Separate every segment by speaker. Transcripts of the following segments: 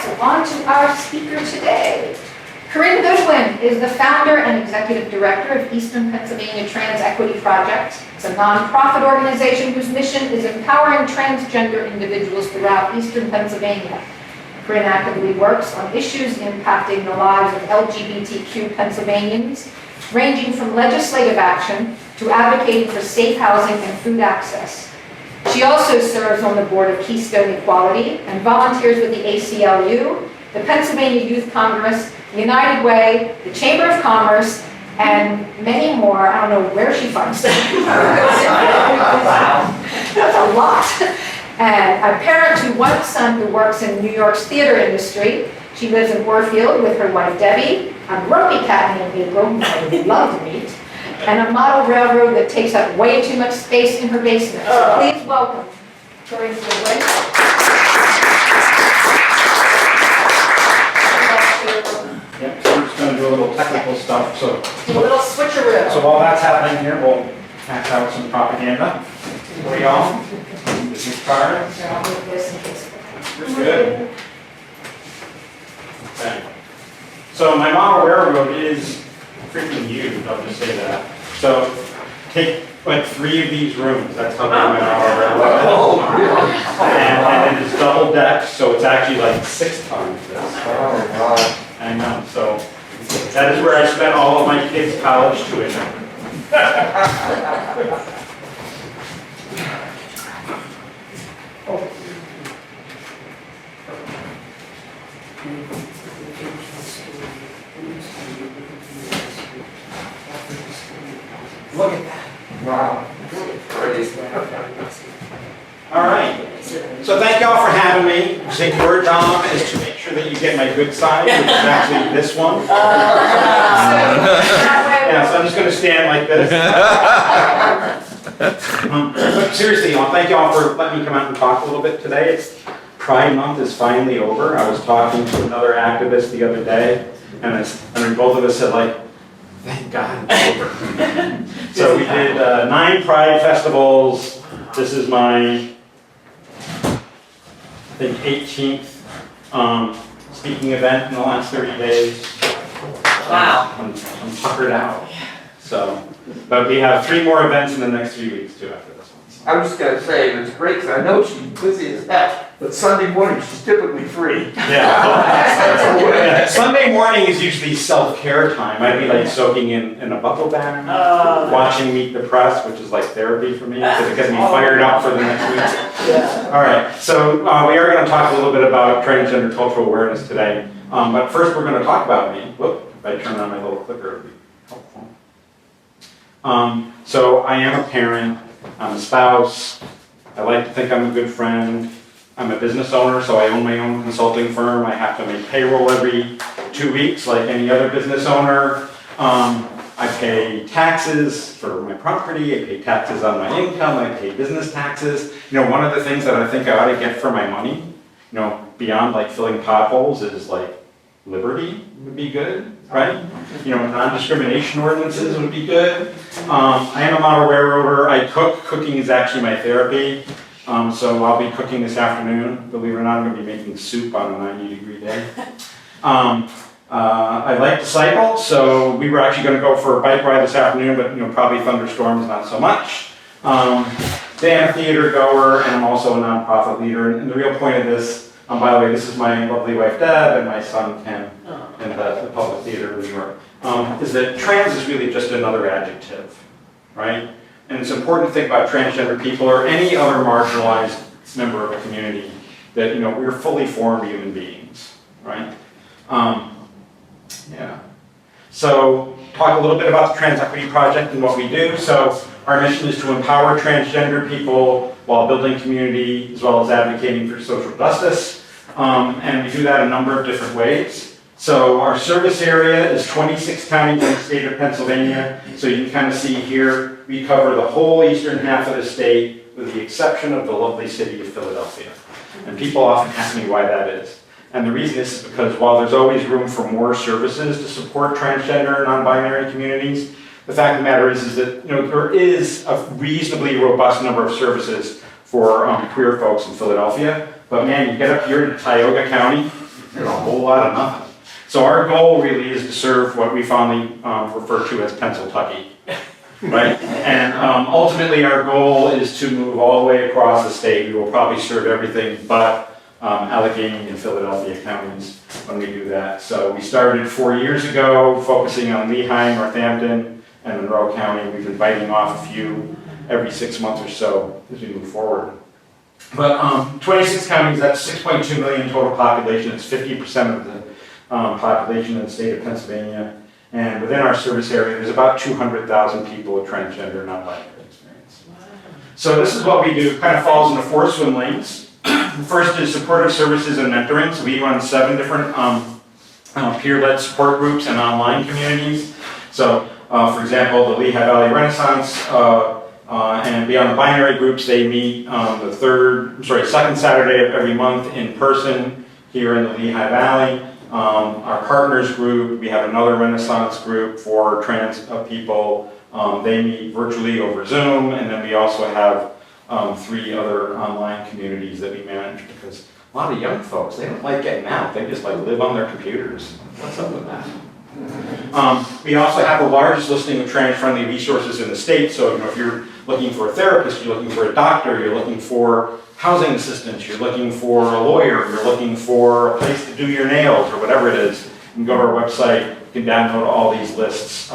Speaker 1: right, on to our speaker today. Corinne Goodwin is the founder and executive director of Eastern Pennsylvania Trans Equity Project. It's a nonprofit organization whose mission is empowering transgender individuals throughout Eastern Pennsylvania. Corinne actively works on issues impacting the lives of LGBTQ Pennsylvanians, ranging from legislative action to advocating for safe housing and food access. She also serves on the board of Keystone Equality and volunteers with the ACLU, the Pennsylvania Youth Congress, the United Way, the Chamber of Commerce, and many more. I don't know where she finds them. That's a lot. And a parent to one son who works in New York's theater industry. She lives in Orefield with her wife Debbie, a grumpy cat named April, who I would love to meet, and a model railroad that takes up way too much space in her basement. So please welcome Corinne Goodwin.
Speaker 2: Yep, so we're just going to do a little technical stuff. So
Speaker 1: a little switcheroo.
Speaker 2: So while that's happening here, we'll pass out some propaganda for y'all. Business card. We're good. Okay. So my model railroad is freaking huge, I'll just say that. So take like 3 of these rooms, that's how big my model railroad is. And it is double decked, so it's actually like 6 times this. I know, so that is where I spent all of my kids' college tuition. Look at that. Wow. All right. So thank y'all for having me. I think your job is to make sure that you get my good side, which is actually this one. Yeah, so I'm just going to stand like this. But seriously, y'all, thank y'all for letting me come out and talk a little bit today. It's Pride Month is finally over. I was talking to another activist the other day, and both of us said, like, thank God it's over. So we did 9 Pride festivals. This is my, I think, 18th speaking event in the last 30 days.
Speaker 1: Wow.
Speaker 2: I'm puckered out. So, but we have 3 more events in the next 3 weeks too after this one.
Speaker 3: I was just going to say, it's great because I know she's busy as heck, but Sunday morning she's typically free.
Speaker 2: Yeah. Sunday morning is usually self-care time. I'd be like soaking in a bubble bath, watching Meet the Press, which is like therapy for me because it gets me fired up for the next week.
Speaker 3: Yeah.
Speaker 2: All right, so we are going to talk a little bit about transgender cultural awareness today. But first we're going to talk about me. Whoop, if I turn on my little clicker, it would be helpful. So I am a parent. I'm a spouse. I like to think I'm a good friend. I'm a business owner, so I own my own consulting firm. I have to make payroll every 2 weeks like any other business owner. I pay taxes for my property. I pay taxes on my income. I pay business taxes. You know, one of the things that I think I ought to get for my money, you know, beyond like filling potholes is like liberty would be good, right? You know, non-discrimination ordinances would be good. I am a model railroader. I cook. Cooking is actually my therapy. So I'll be cooking this afternoon. Believe it or not, I'm going to be making soup on a 90-degree day. I like to cycle, so we were actually going to go for a bike ride this afternoon, but you know, probably thunderstorms, not so much. I'm a theater goer, and I'm also a nonprofit leader. And the real point of this, by the way, this is my lovely wife Deb and my son Ken in the Public Theater in New York, is that trans is really just another adjective, right? And it's important to think about transgender people or any other marginalized member of a community that, you know, we're fully formed human beings, right? Yeah. So talk a little bit about the Trans Equity Project and what we do. So our mission is to empower transgender people while building community as well as advocating for social justice. And we do that a number of different ways. So our service area is 26 counties in the state of Pennsylvania. So you can kind of see here, we cover the whole eastern half of the state with the exception of the lovely city of Philadelphia. And people often ask me why that is. And the reason is because while there's always room for more services to support transgender and non-binary communities, the fact of the matter is that, you know, there is a reasonably robust number of services for queer folks in Philadelphia. But man, you get up here to Tioga County, a whole lot of nothing. So our goal really is to serve what we fondly refer to as Pennsylvania, right? And ultimately our goal is to move all the way across the state. We will probably serve everything but Allegheny and Philadelphia counties when we do that. So we started 4 years ago focusing on Lehigh, Northampton, and Monroe County. We've been biting off a few every 6 months or so as we move forward. But 26 counties, that's 6.2 million total population. It's 50% of the population in the state of Pennsylvania. And within our service area, there's about 200,000 people with transgender and non-binary experience. So this is what we do. It kind of falls into 4 swim lanes. First is supportive services and mentoring. So we run 7 different peer-led support groups and online communities. So for example, the Lehigh Valley Renaissance and Beyond the Binary groups, they meet the second Saturday of every month in person here in the Lehigh Valley. Our partners group, we have another Renaissance group for trans people. They meet virtually over Zoom, and then we also have 3 other online communities that we manage, because a lot of young folks, they don't like getting out. They just like live on their computers. What's up with that? We also have the largest listing of trans-friendly resources in the state. So if you're looking for a therapist, you're looking for a doctor, you're looking for housing assistance, you're looking for a lawyer, you're looking for a place to do your nails or whatever it is, you can go to our website, you can download all these lists.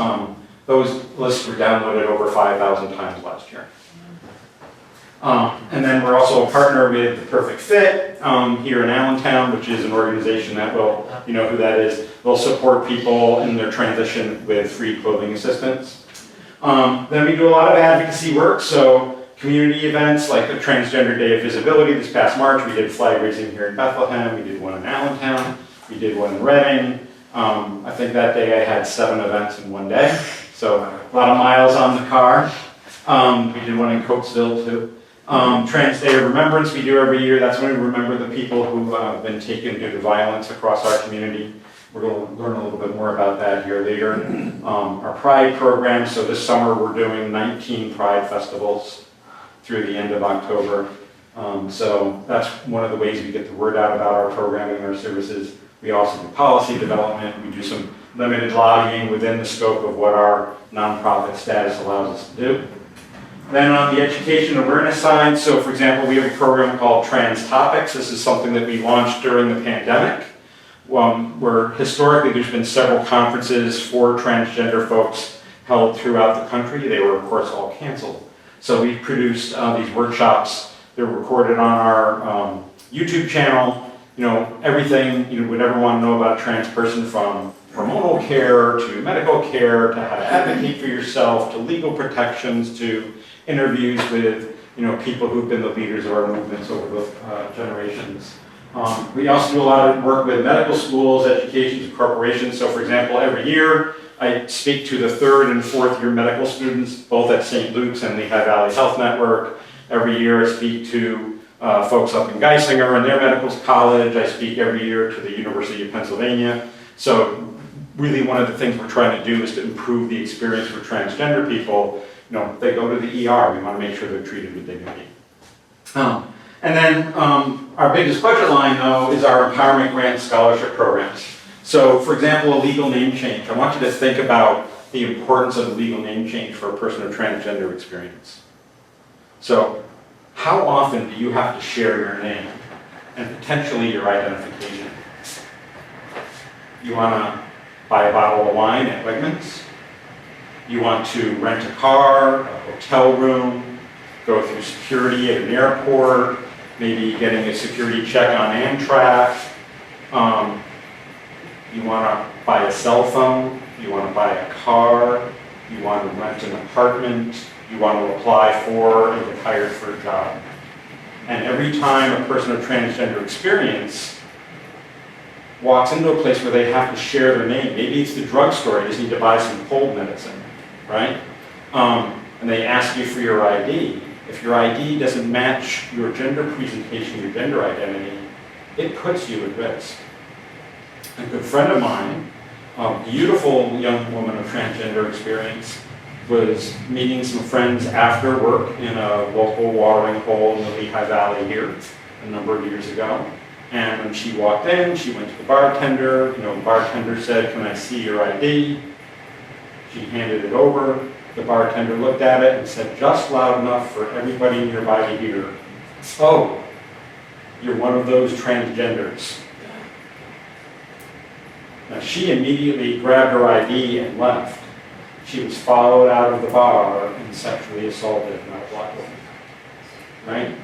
Speaker 2: Those lists were downloaded over 5,000 times last year. And then we're also a partner with The Perfect Fit here in Allentown, which is an organization that will, you know who that is, will support people in their transition with free clothing assistance. Then we do a lot of advocacy work, so community events like the Transgender Day of Visibility this past March. We did flag raising here in Bethlehem, we did one in Allentown, we did one in Reading. I think that day I had 7 events in one day, so a lot of miles on the car. We did one in Coatesville too. Trans Day of Remembrance we do every year. That's when we remember the people who have been taken due to violence across our community. We're going to learn a little bit more about that here later. Our Pride program, so this summer we're doing 19 Pride festivals through the end of October. So that's one of the ways we get the word out about our programming and our services. We also do policy development. We do some limited lobbying within the scope of what our nonprofit status allows us to do. Then on the education awareness side, so for example, we have a program called Trans Topics. This is something that we launched during the pandemic, where historically there's been several conferences for transgender folks held throughout the country. They were, of course, all canceled. So we produced these workshops. They're recorded on our YouTube channel. You know, everything you would ever want to know about a trans person, from hormonal care to medical care to how to advocate for yourself to legal protections to interviews with people who've been the leaders of our movements over the generations. We also do a lot of work with medical schools, educations, and corporations. So for example, every year I speak to the 3rd and 4th year medical students, both at St. Luke's and Lehigh Valley Health Network. Every year I speak to folks up in Geisinger and their medical college. I speak every year to the University of Pennsylvania. So really one of the things we're trying to do is to improve the experience for transgender people. They go to the ER, we want to make sure they're treated with dignity. And then our biggest budget line, though, is our empowerment grant scholarship programs. So, for example, a legal name change. I want you to think about the importance of a legal name change for a person of transgender experience. So, how often do you have to share your name and potentially your identification? You want to buy a bottle of wine at Wegmans? You want to rent a car, a hotel room, go through security at an airport, maybe getting a security check on Amtrak. You want to buy a cell phone, you want to buy a car, you want to rent an apartment, you want to apply for and get hired for a job. And every time a person of transgender experience walks into a place where they have to share their name, maybe it's the drugstore, you just need to buy some cold medicine, right? And they ask you for your ID. If your ID doesn't match your gender presentation, your gender identity, it puts you at risk. A good friend of mine, a beautiful young woman of transgender experience, was meeting some friends after work in a local watering hole in the Lehigh Valley here a number of years ago. And when she walked in, she went to the bartender. The bartender said, "Can I see your ID?" She handed it over. The bartender looked at it and said, just loud enough for everybody nearby to hear, "Oh, you're one of those transgenders." Now, she immediately grabbed her ID and left. She was followed out of the bar and sexually assaulted by a black woman. Right?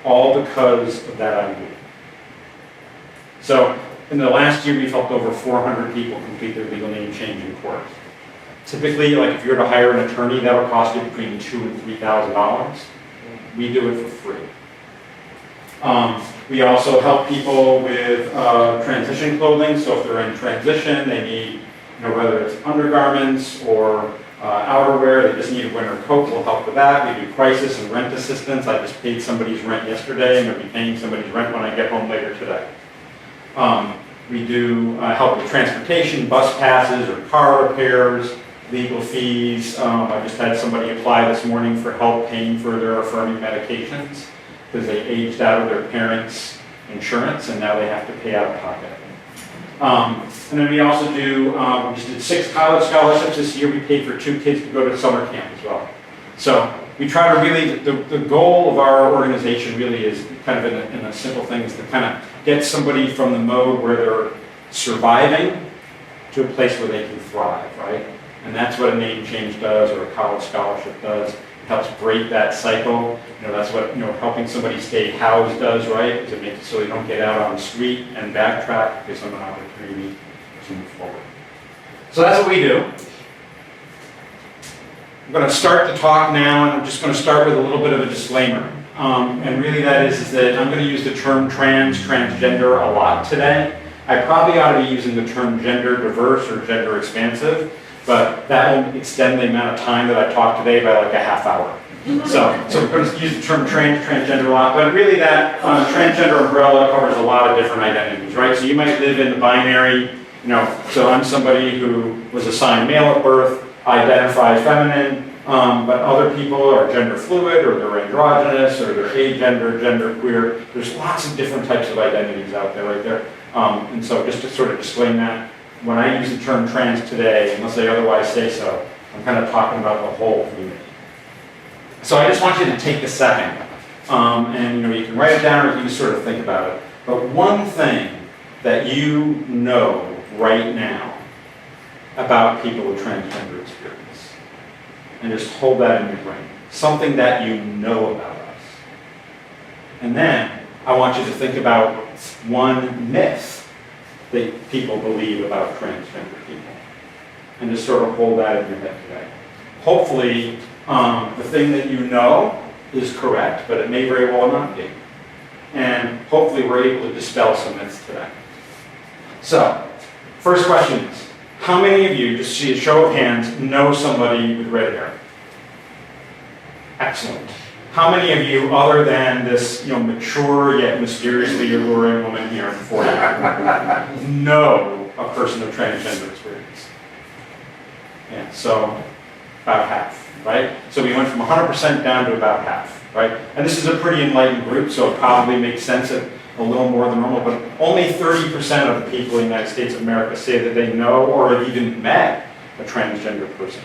Speaker 2: All because of that ID. So, in the last year, we've helped over 400 people complete their legal name change in court. Typically, like if you were to hire an attorney, that would cost you between $2,000 and $3,000. We do it for free. We also help people with transition clothing. So if they're in transition, they need, whether it's undergarments or outerwear, they just need a winter coat, we'll help with that. We do crisis and rent assistance. I just paid somebody's rent yesterday. I'm going to be paying somebody's rent when I get home later today. We do help with transportation, bus passes or car repairs, legal fees. I just had somebody apply this morning for help paying for their affirming medications because they aged out of their parents' insurance and now they have to pay out of pocket. And then we also do, we just did 6 college scholarships this year. We paid for 2 kids to go to summer camp as well. So we try to really, the goal of our organization really is kind of in a simple thing is to kind of get somebody from the mode where they're surviving to a place where they can thrive, right? And that's what a name change does or a college scholarship does. It helps break that cycle. That's what, helping somebody stay housed does, right? Because it makes it so they don't get out on the street and backtrack, gives them an opportunity to move forward. So that's what we do. I'm going to start the talk now, and I'm just going to start with a little bit of a disclaimer. And really that is that I'm going to use the term transgender a lot today. I probably ought to be using the term gender diverse or gender expansive, but that will extend the amount of time that I talk today by like a half hour. So we're going to use the term transgender a lot, but really that transgender umbrella covers a lot of different identities, right? So you might live in the binary, so I'm somebody who was assigned male at birth, identify feminine, but other people are gender fluid or they're androgynous or they're agender, genderqueer. There's lots of different types of identities out there, right there. And so just to sort of disclaim that, when I use the term trans today, unless I otherwise say so, I'm kind of talking about the whole community. So I just want you to take a second, and you can write it down or you can sort of think about it. But one thing that you know right now about people with transgender experience, and just hold that in your brain. Something that you know about us. And then I want you to think about one myth that people believe about transgender people. And just sort of hold that in your head today. Hopefully, the thing that you know is correct, but it may very well not be. And hopefully we're able to dispel some myths today. So, first question is, how many of you, just see a show of hands, know somebody with red hair? Excellent. How many of you, other than this mature yet mysteriously alluring woman here in 40, know a person of transgender experience? Yeah, so about half, right? So we went from 100% down to about half, right? And this is a pretty enlightened group, so it probably makes sense at a little more than normal, but only 30% of the people in the United States of America say that they know or have even met a transgender person.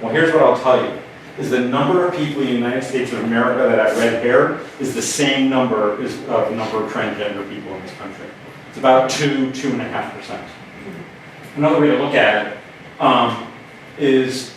Speaker 2: Well, here's what I'll tell you, is the number of people in the United States of America that have red hair is the same number as the number of transgender people in this country. It's about 2.5%. Another way to look at it is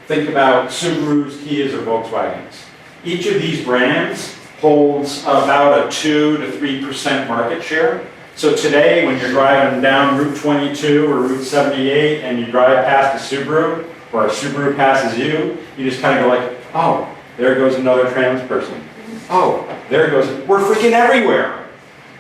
Speaker 2: think about Subarus, Kias, or Volkswagens. Each of these brands holds about a 2 to 3% market share. So today, when you're driving down Route 22 or Route 78 and you drive past a Subaru, or a Subaru passes you, you just kind of go like, oh, there goes another trans person. Oh, there goes, we're freaking everywhere.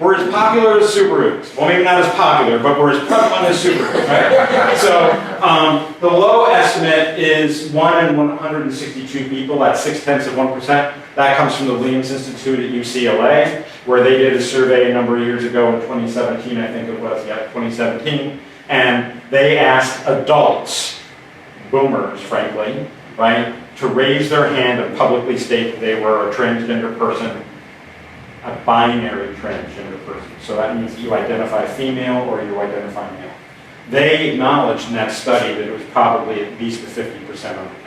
Speaker 2: We're as popular as Subarus. Well, maybe not as popular, but we're as prevalent as Subarus, right? So the low estimate is 1 in 162 people, that's 0.6%. That comes from the Williams Institute at UCLA, where they did a survey a number of years ago in 2017, I think it was, 2017. And they asked adults, boomers, frankly, right, to raise their hand and publicly state that they were a transgender person a binary transgender person. So that means you identify female or you identify male. They acknowledged in that study that it was probably at least a 50% undercount.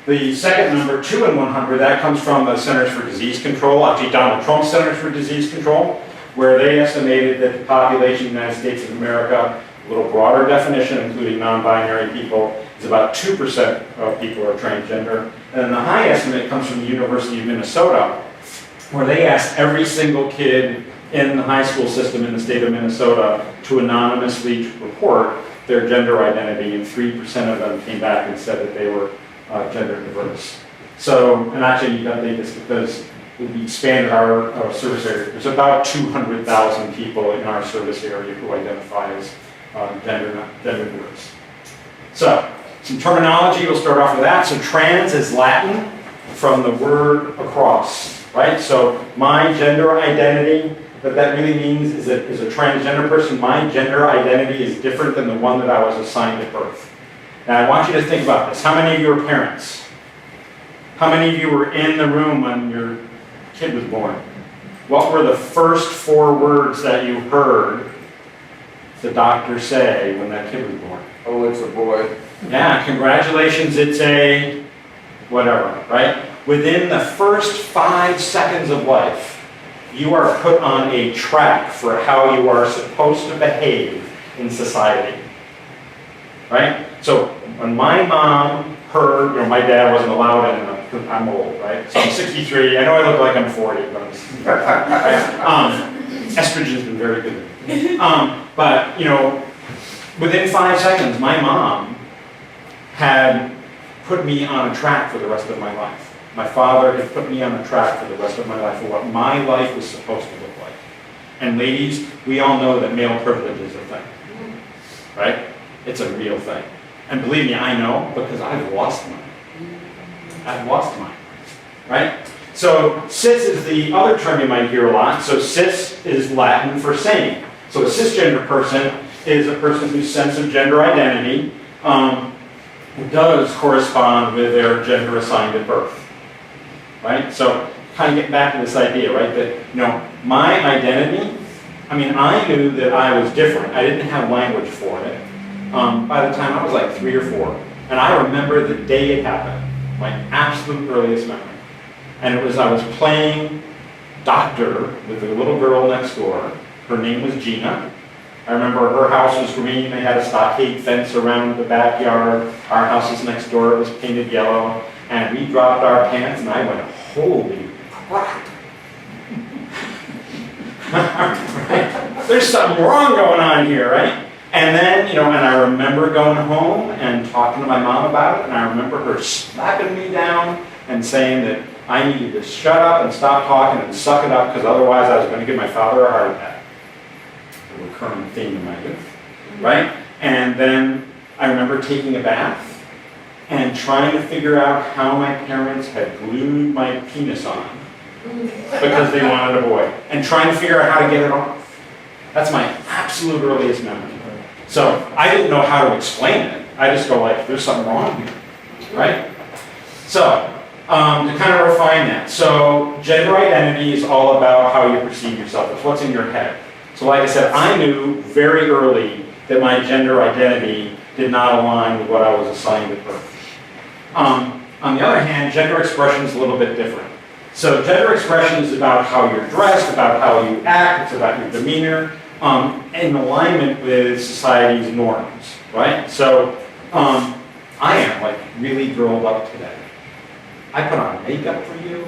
Speaker 2: The second number, 2 in 100, that comes from the Centers for Disease Control, actually Donald Trump's Centers for Disease Control, where they estimated that the population of the United States of America, a little broader definition, including non-binary people, is about 2% of people are transgender. And then the high estimate comes from the University of Minnesota, where they asked every single kid in the high school system in the state of Minnesota to anonymously report their gender identity, and 3% of them came back and said that they were gender diverse. So, and actually you got this because we expanded our service area. There's about 200,000 people in our service area who identify as gender diverse. So, some terminology, we'll start off with that. So trans is Latin from the word across, right? So my gender identity, what that really means is that as a transgender person, my gender identity is different than the one that I was assigned at birth. Now I want you to think about this. How many of you are parents? How many of you were in the room when your kid was born? What were the first 4 words that you heard the doctor say when that kid was born?
Speaker 3: Oh, it's a boy.
Speaker 2: Yeah, congratulations, it's a whatever, right? Within the first 5 seconds of life, you are put on a track for how you are supposed to behave in society, right? So when my mom heard, my dad wasn't allowed in, because I'm old, right? So I'm 63, I know I look like I'm 40, but estrogen's been very good. But, within 5 seconds, my mom had put me on a track for the rest of my life. My father had put me on a track for the rest of my life for what my life was supposed to look like. And ladies, we all know that male privilege is a thing, right? It's a real thing. And believe me, I know because I've lost mine. I've lost mine, right? So cis is the other term you might hear a lot. So cis is Latin for same. So a cisgender person is a person whose sense of gender identity does correspond with their gender assigned at birth, right? So kind of get back to this idea, right? That, my identity, I knew that I was different. I didn't have language for it by the time I was like 3 or 4. And I remember the day it happened, my absolute earliest memory. And it was, I was playing doctor with a little girl next door. Her name was Gina. I remember her house was green, they had a stockade fence around the backyard. Our house was next door, it was painted yellow. And we dropped our pants and I went, holy crap. Right? There's something wrong going on here, right? And then, and I remember going home and talking to my mom about it, and I remember her slapping me down and saying that I needed to shut up and stop talking and suck it up because otherwise I was going to give my father a heart attack. A recurring theme in my youth, right? And then I remember taking a bath and trying to figure out how my parents had glued my penis on because they wanted a boy, and trying to figure out how to get it off. That's my absolute earliest memory. So I didn't know how to explain it. I just go like, there's something wrong here, right? So to kind of refine that. So gender identity is all about how you perceive yourself. It's what's in your head. So like I said, I knew very early that my gender identity did not align with what I was assigned at birth. On the other hand, gender expression is a little bit different. So gender expression is about how you're dressed, about how you act, it's about your demeanor, in alignment with society's norms, right? So I am like really girled up today. I put on makeup for you,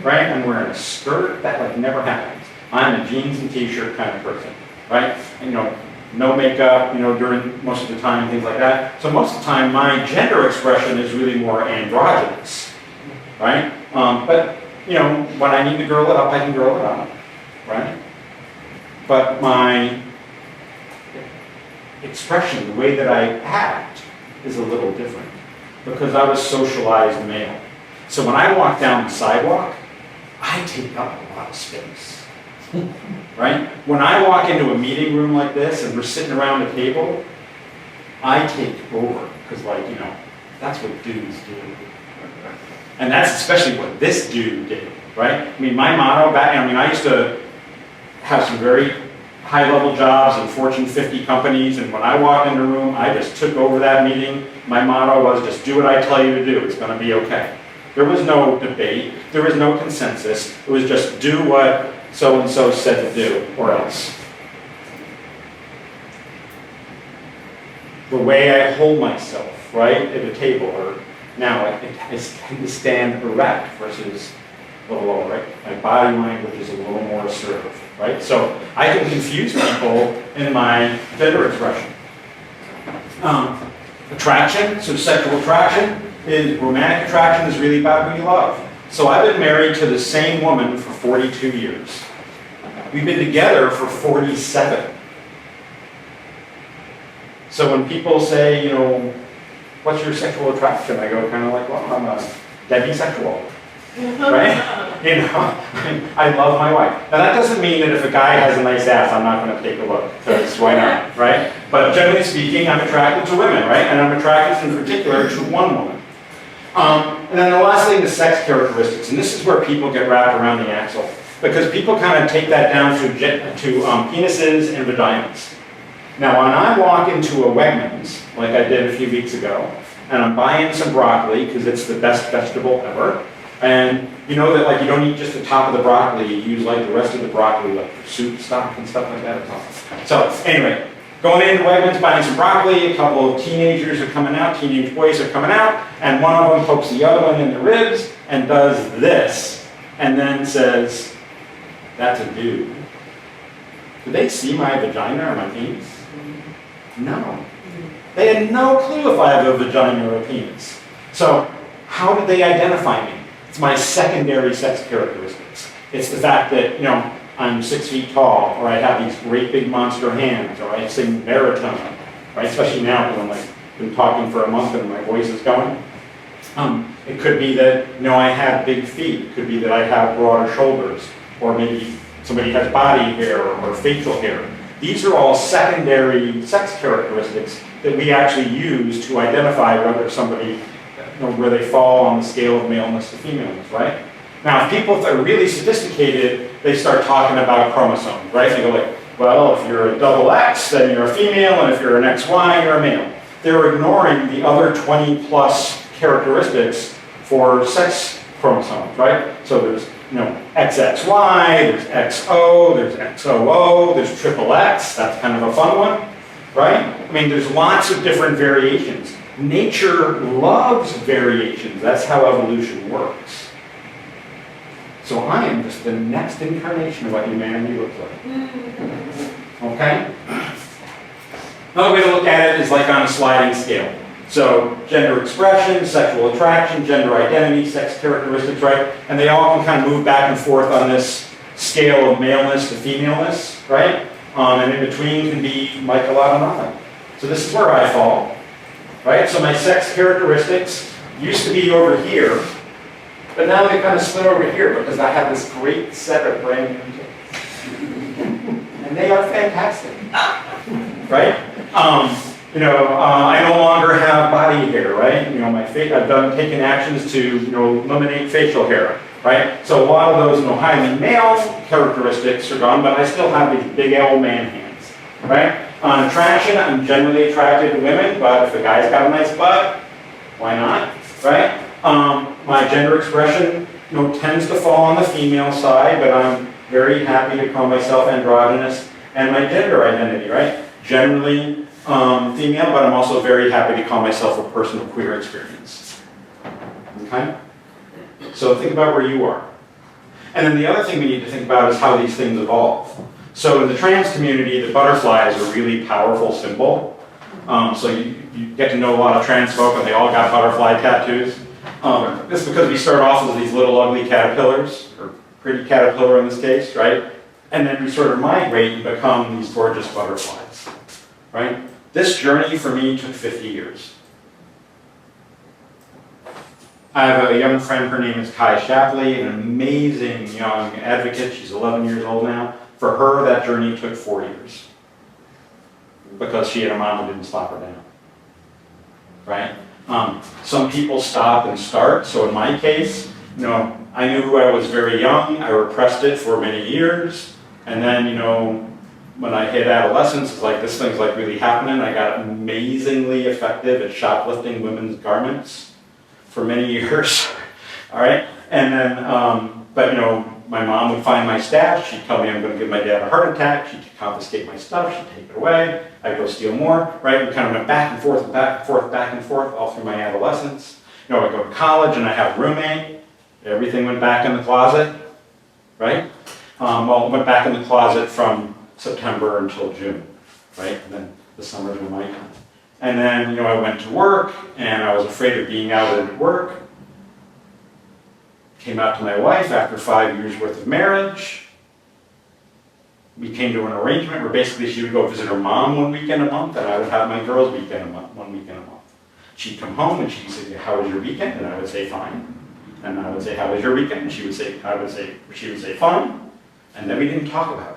Speaker 2: right? I'm wearing a skirt, that like never happens. I'm a jeans and t-shirt kind of person, right? And, no makeup, during most of the time, things like that. So most of the time, my gender expression is really more androgynous, right? But, when I need to girl it up, I can girl it up, right? But my expression, the way that I act, is a little different because I was socialized male. So when I walk down the sidewalk, I take up a lot of space. Right? When I walk into a meeting room like this and we're sitting around a table, I take over because, that's what dudes do. And that's especially what this dude did. right? I mean, my motto back, I used to have some very high-level jobs in Fortune 50 companies, and when I walked in the room, I just took over that meeting. My motto was just do what I tell you to do, it's gonna be okay. There was no debate, there was no consensus, it was just do what so-and-so said to do, or else. The way I hold myself, right, at a table, or now I tend to stand erect versus a little lower, right? My body language is a little more assertive, right? So I can confuse people in my gender expression. Attraction, so sexual attraction, romantic attraction is really about who you love. So I've been married to the same woman for 42 years. We've been together for 47. So when people say, what's your sexual attraction? I go kind of like, well, I'm a demisexual, right? I love my wife. Now that doesn't mean that if a guy has a nice ass, I'm not going to take a look, because why not, right? But generally speaking, I'm attracted to women, right? And I'm attracted in particular to one woman. And then the last thing is sex characteristics, and this is where people get wrapped around the axle, because people kind of take that down to penises and vaginas. Now, when I walk into a Wegmans, like I did a few weeks ago, and I'm buying some broccoli, because it's the best vegetable ever, and you know that you don't eat just the top of the broccoli, you use the rest of the broccoli for soup stock and stuff like that. It's awesome. So anyway, going into Wegmans, buying some broccoli, a couple of teenagers are coming out, teenage boys are coming out, and one of them pokes the other one in the ribs and does this, and then says, that's a dude. Do they see my vagina or my penis? No. They had no clue if I have a vagina or a penis. So how did they identify me? It's my secondary sex characteristics. It's the fact that, I'm 6 feet tall, or I have these great big monster hands, or I sing baritone, right? Especially now when I've been talking for a month and my voice is going. It could be that, I have big feet. It could be that I have broader shoulders, or maybe somebody has body hair or facial hair. These are all secondary sex characteristics that we actually use to identify whether somebody, where they fall on the scale of maleness to femaleness, right? Now, if people are really sophisticated, they start talking about chromosomes, right? They go well, if you're a double X, then you're a female, and if you're an XY, you're a male. They're ignoring the other 20 plus characteristics for sex chromosomes, right? So there's XXY, there's XO, there's XOO, there's triple X, that's kind of a fun one, right? There's lots of different variations. Nature loves variations, that's how evolution works. So I am just the next incarnation of what humanity looks like. Okay? Another way to look at it is on a sliding scale. So gender expression, sexual attraction, gender identity, sex characteristics, right? And they all can kind of move back and forth on this scale of maleness to femaleness, right? And in between can be a lot of nothing. So this is where I fall, right? So my sex characteristics used to be over here, but now they kind of split over here because I have this great set of brand new kids. And they are fantastic, right? I no longer have body hair, right? I've taken actions to, eliminate facial hair, right? So a lot of those, highly male characteristics are gone, but I still have these big old man hands, right? On attraction, I'm generally attracted to women, but if a guy's got a nice butt, why not, right? My gender expression, tends to fall on the female side, but I'm very happy to call myself androgynous. And my gender identity, right? Generally female, but I'm also very happy to call myself a person of queer experience. Okay? So think about where you are. And then the other thing we need to think about is how these things evolve. So in the trans community, the butterfly is a really powerful symbol. So you get to know a lot of trans folk, and they all got butterfly tattoos. This is because we start off as these little ugly caterpillars, or pretty caterpillar in this case, right? And then we sort of migrate and become these gorgeous butterflies, right? This journey for me took 50 years. I have a young friend, her name is Kai Shapley, an amazing young advocate. She's 11 years old now. For her, that journey took 4 years because she had a mom who didn't slap her down, right? Some people stop and start. So in my case, I knew who I was very young. I repressed it for many years. And then, when I hit adolescence, it's like this thing's like really happening. I got amazingly effective at shoplifting women's garments for many years. All right. And then, but my mom would find my stash. She'd tell me I'm going to give my dad a heart attack. She'd confiscate my stuff. She'd take it away. I'd go steal more. Right. We kind of went back and forth and back and forth, back and forth all through my adolescence. I'd go to college and I had a roommate. Everything went back in the closet. Right. Well, it went back in the closet from September until June, right? And then the summers were my time. And then, I went to work, and I was afraid of being out at work. Came out to my wife after 5 years worth of marriage. We came to an arrangement where basically she would go visit her mom one weekend a month, and I would have my girls' weekend a month, one weekend a month. She'd come home and she'd say, "How was your weekend?" And I would say, "Fine." And I would say, "How was your weekend?" And she would say, "Fine." And then we didn't talk about it.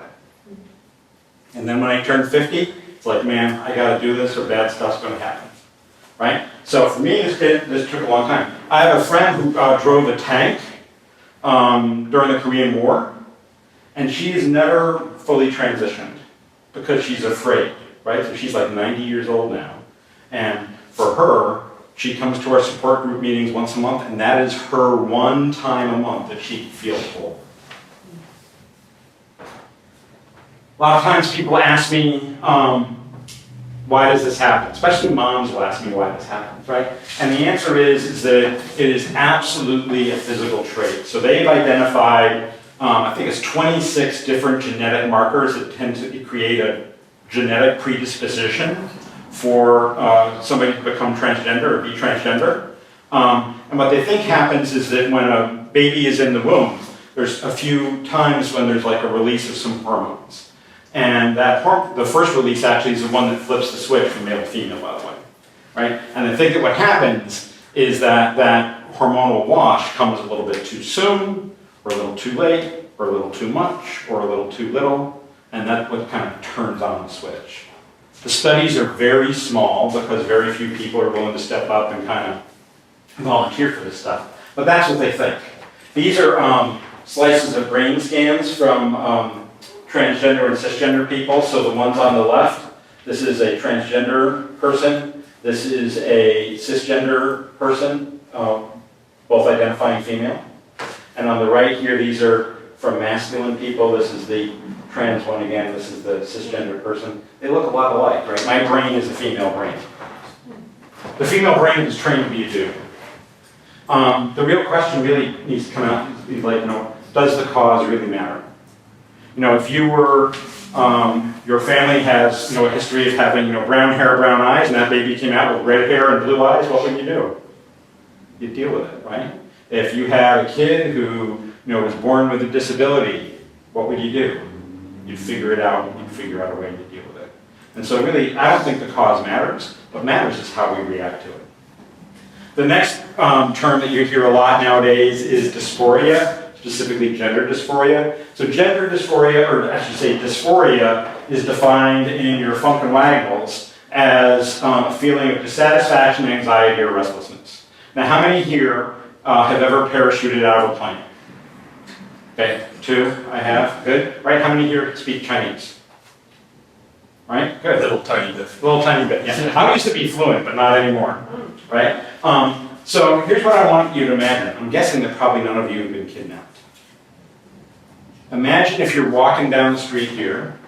Speaker 2: And then when I turned 50, it's like, man, I gotta do this or bad stuff's gonna happen, right? So for me, this took a long time. I have a friend who drove a tank during the Korean War, and she has never fully transitioned because she's afraid, right? So she's like 90 years old now. And for her, she comes to our support group meetings once a month, and that is her one time a month that she feels whole. A lot of times people ask me, why does this happen? Especially moms will ask me why this happens, right? And the answer is that it is absolutely a physical trait. So they've identified, I think it's 26 different genetic markers that tend to create a genetic predisposition for somebody to become transgender or be transgender. And what they think happens is that when a baby is in the womb, there's a few times when there's like a release of some hormones. And the first release actually is the one that flips the switch from male to female, by the way, right? And I think that what happens is that hormonal wash comes a little bit too soon, or a little too late, or a little too much, or a little too little, and that's what kind of turns on the switch. The studies are very small because very few people are willing to step up and kind of volunteer for this stuff. But that's what they think. These are slices of brain scans from transgender and cisgender people. So the ones on the left, this is a transgender person. This is a cisgender person, both identifying female. And on the right here, these are from masculine people. This is the trans one again. This is the cisgender person. They look a lot alike, right? My brain is a female brain. The female brain is trained to be a dude. The real question really needs to come out, is like, does the cause really matter? If you were, your family has, a history of having, brown hair, brown eyes, and that baby came out with red hair and blue eyes, what would you do? You'd deal with it, right? If you had a kid who, was born with a disability, what would you do? You'd figure it out, you'd figure out a way to deal with it. And so really, I don't think the cause matters. What matters is how we react to it. The next term that you hear a lot nowadays is dysphoria, specifically gender dysphoria. So gender dysphoria, or I should say dysphoria, is defined in your Funk and Wagnalls as a feeling of dissatisfaction, anxiety, or restlessness. Now, how many here have ever parachuted out of a plane? Okay, 2, I have, good. Right, how many here speak Chinese? Right, good.
Speaker 3: A little tiny bit.
Speaker 2: A little tiny bit, yeah. I used to be fluent, but not anymore, right? So here's what I want you to imagine. I'm guessing that probably none of you have been kidnapped. Imagine if you're walking down the street here,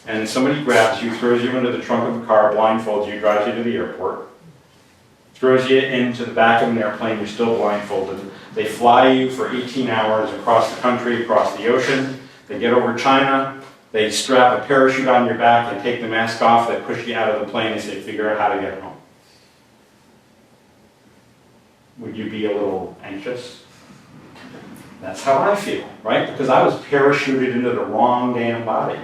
Speaker 2: and somebody grabs you, throws you into the trunk of a car, blindfolds you, drives you to the airport, throws you into the back of an airplane, you're still blindfolded. They fly you for 18 hours across the country, across the ocean. They get over China. They strap a parachute on your back. They take the mask off. They push you out of the plane. They say, figure out how to get home. Would you be a little anxious? That's how I feel, right? Because I was parachuted into the wrong damn body,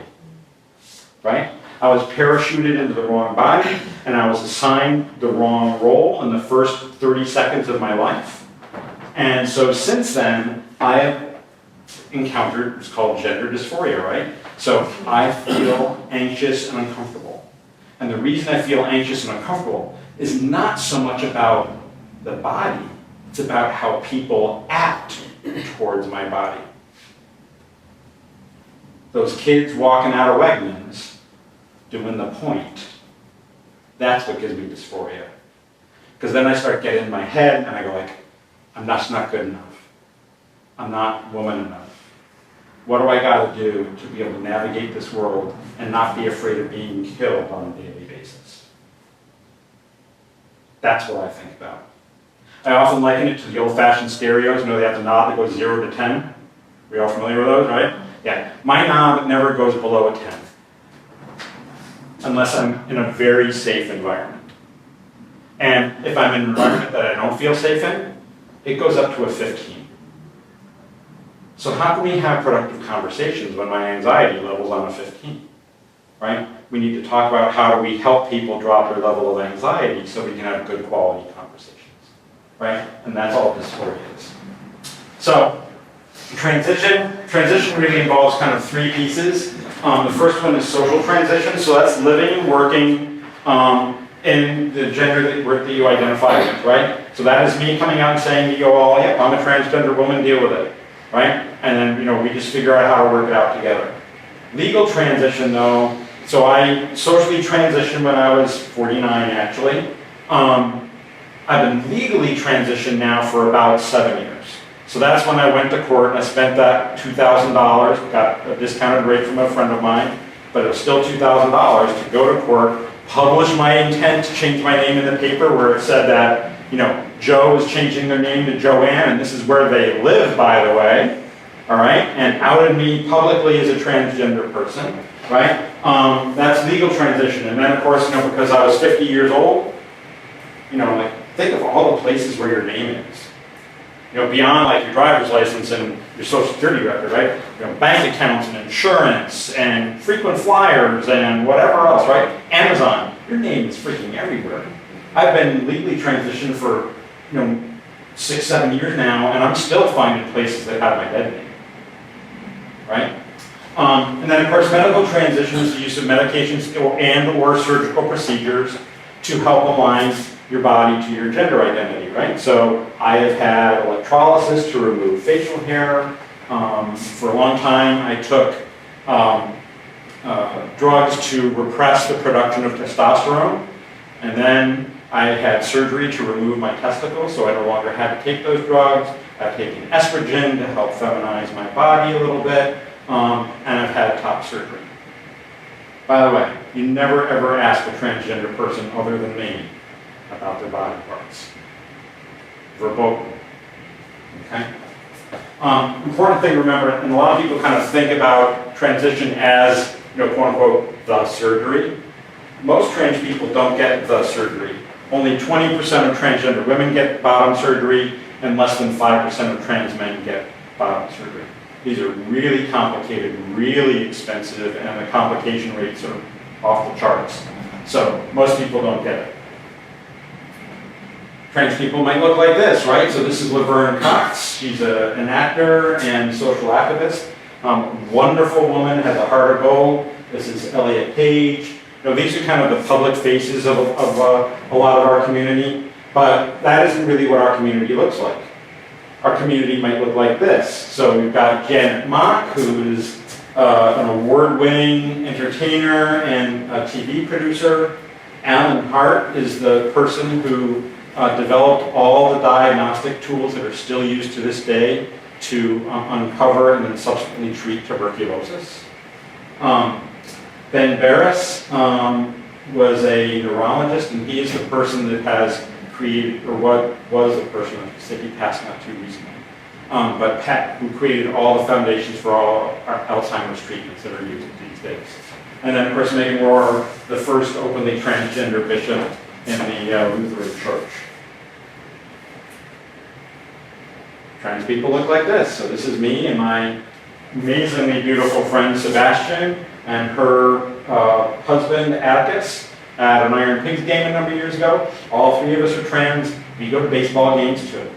Speaker 2: right? I was parachuted into the wrong body, and I was assigned the wrong role in the first 30 seconds of my life. And so since then, I have encountered what's called gender dysphoria, right? So I feel anxious and uncomfortable. And the reason I feel anxious and uncomfortable is not so much about the body, it's about how people act towards my body. Those kids walking out of Wegmans doing the point, that's what gives me dysphoria. Because then I start getting in my head and I go like, I'm just not good enough. I'm not woman enough. What do I gotta do to be able to navigate this world and not be afraid of being killed on a daily basis? That's what I think about. I often liken it to the old-fashioned stereos. You know, they have the knob that goes 0 to 10. We all familiar with those, right? Yeah. My knob never goes below a 10. Unless I'm in a very safe environment. And if I'm in an environment that I don't feel safe in, it goes up to a 15. So how can we have productive conversations when my anxiety level's on a 15, right? We need to talk about how do we help people drop their level of anxiety so we can have good quality conversations, right? And that's all dysphoria is. So transition really involves kind of 3 pieces. The first one is social transition, so that's living and working in the gender that you identify with, right? So that is me coming out and saying to you all, yeah, I'm a transgender woman, deal with it, right? And then, you know, we just figure out how to work it out together. Legal transition, though, so I socially transitioned when I was 49, actually. I've been legally transitioned now for about 7 years. So that's when I went to court and I spent that $2,000, got a discounted rate from a friend of mine, but it was still $2,000 to go to court, publish my intent to change my name in the paper where it said that, you know, Joe is changing their name to Joanne, and this is where they live, by the way, all right, and outed me publicly as a transgender person, right? That's legal transition. And then, of course, you know, because I was 50 years old, you know, like, think of all the places where your name is. You know, beyond like your driver's license and your social security record, right? You know, bank accounts and insurance and frequent flyers and whatever else, right? Amazon, your name is freaking everywhere. I've been legally transitioned for, you know, 6, 7 years now, and I'm still finding places that have my dead name, right? And then, of course, medical transition is the use of medications or surgical procedures to help align your body to your gender identity, right? So I have had electrolysis to remove facial hair. For a long time, I took drugs to repress the production of testosterone. And then I had surgery to remove my testicles, so I no longer had to take those drugs. I've taken estrogen to help feminize my body a little bit, and I've had top surgery. By the way, you never ever ask a transgender person other than me about their body parts. Verboten. Okay? Important thing to remember, and a lot of people kind of think about transition as, you know, quote unquote, the surgery. Most trans people don't get the surgery. Only 20% of transgender women get bottom surgery, and less than 5% of trans men get bottom surgery. These are really complicated, really expensive, and the complication rates are off the charts. So most people don't get it. Trans people might look like this, right? So this is Laverne Cox. She's an actor and social activist. Wonderful woman, has a heart of gold. This is Elliot Page. You know, these are kind of the public faces of a lot of our community, but that isn't really what our community looks like. Our community might look like this. So we've got Janet Mock, who is an award-winning entertainer and a TV producer. Alan Hart is the person who developed all the diagnostic tools that are still used to this day to uncover and then subsequently treat tuberculosis. Ben Barris was a neurologist, and he is the person that has created, or what was the person, I said he passed not too recently, but Pat, who created all the foundations for all our Alzheimer's treatments that are used these days. And then, of course, Megan Rohrer, the first openly transgender bishop in the Lutheran Church. Trans people look like this. So this is me and my amazingly beautiful friend Sebastian and her husband Atticus at an Iron Pigs game a number of years ago. All 3 of us are trans. We go to baseball games too,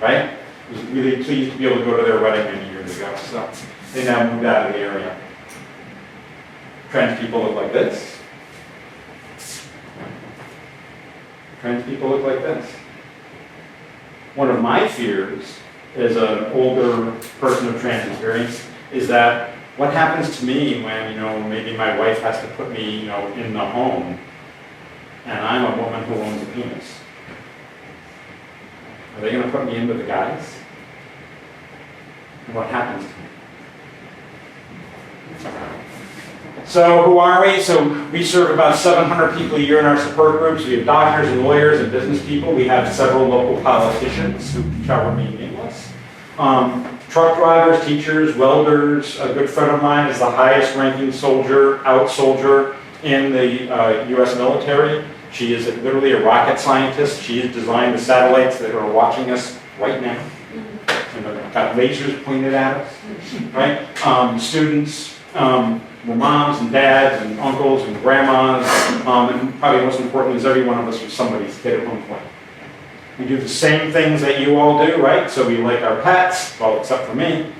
Speaker 2: right? I was really pleased to be able to go to their wedding many years ago. So they now moved out of the area. Trans people look like this. Trans people look like this. One of my fears as an older person of trans experience, is that what happens to me when, maybe my wife has to put me, in the home, and I'm a woman who owns a penis? Are they gonna put me in with the guys? And what happens to me? So who are we? So we serve about 700 people a year in our support groups. We have doctors and lawyers and business people. We have several local politicians who shall remain nameless. Truck drivers, teachers, welders. A good friend of mine is the highest ranking soldier in the US military. She is literally a rocket scientist. She has designed the satellites that are watching us right now. And they've got lasers pointed at us, right? Students, we're moms and dads and uncles and grandmas, and probably most important is every one of us was somebody's kid at one point. We do the same things that you all do, right? So we like our pets, well, except for me.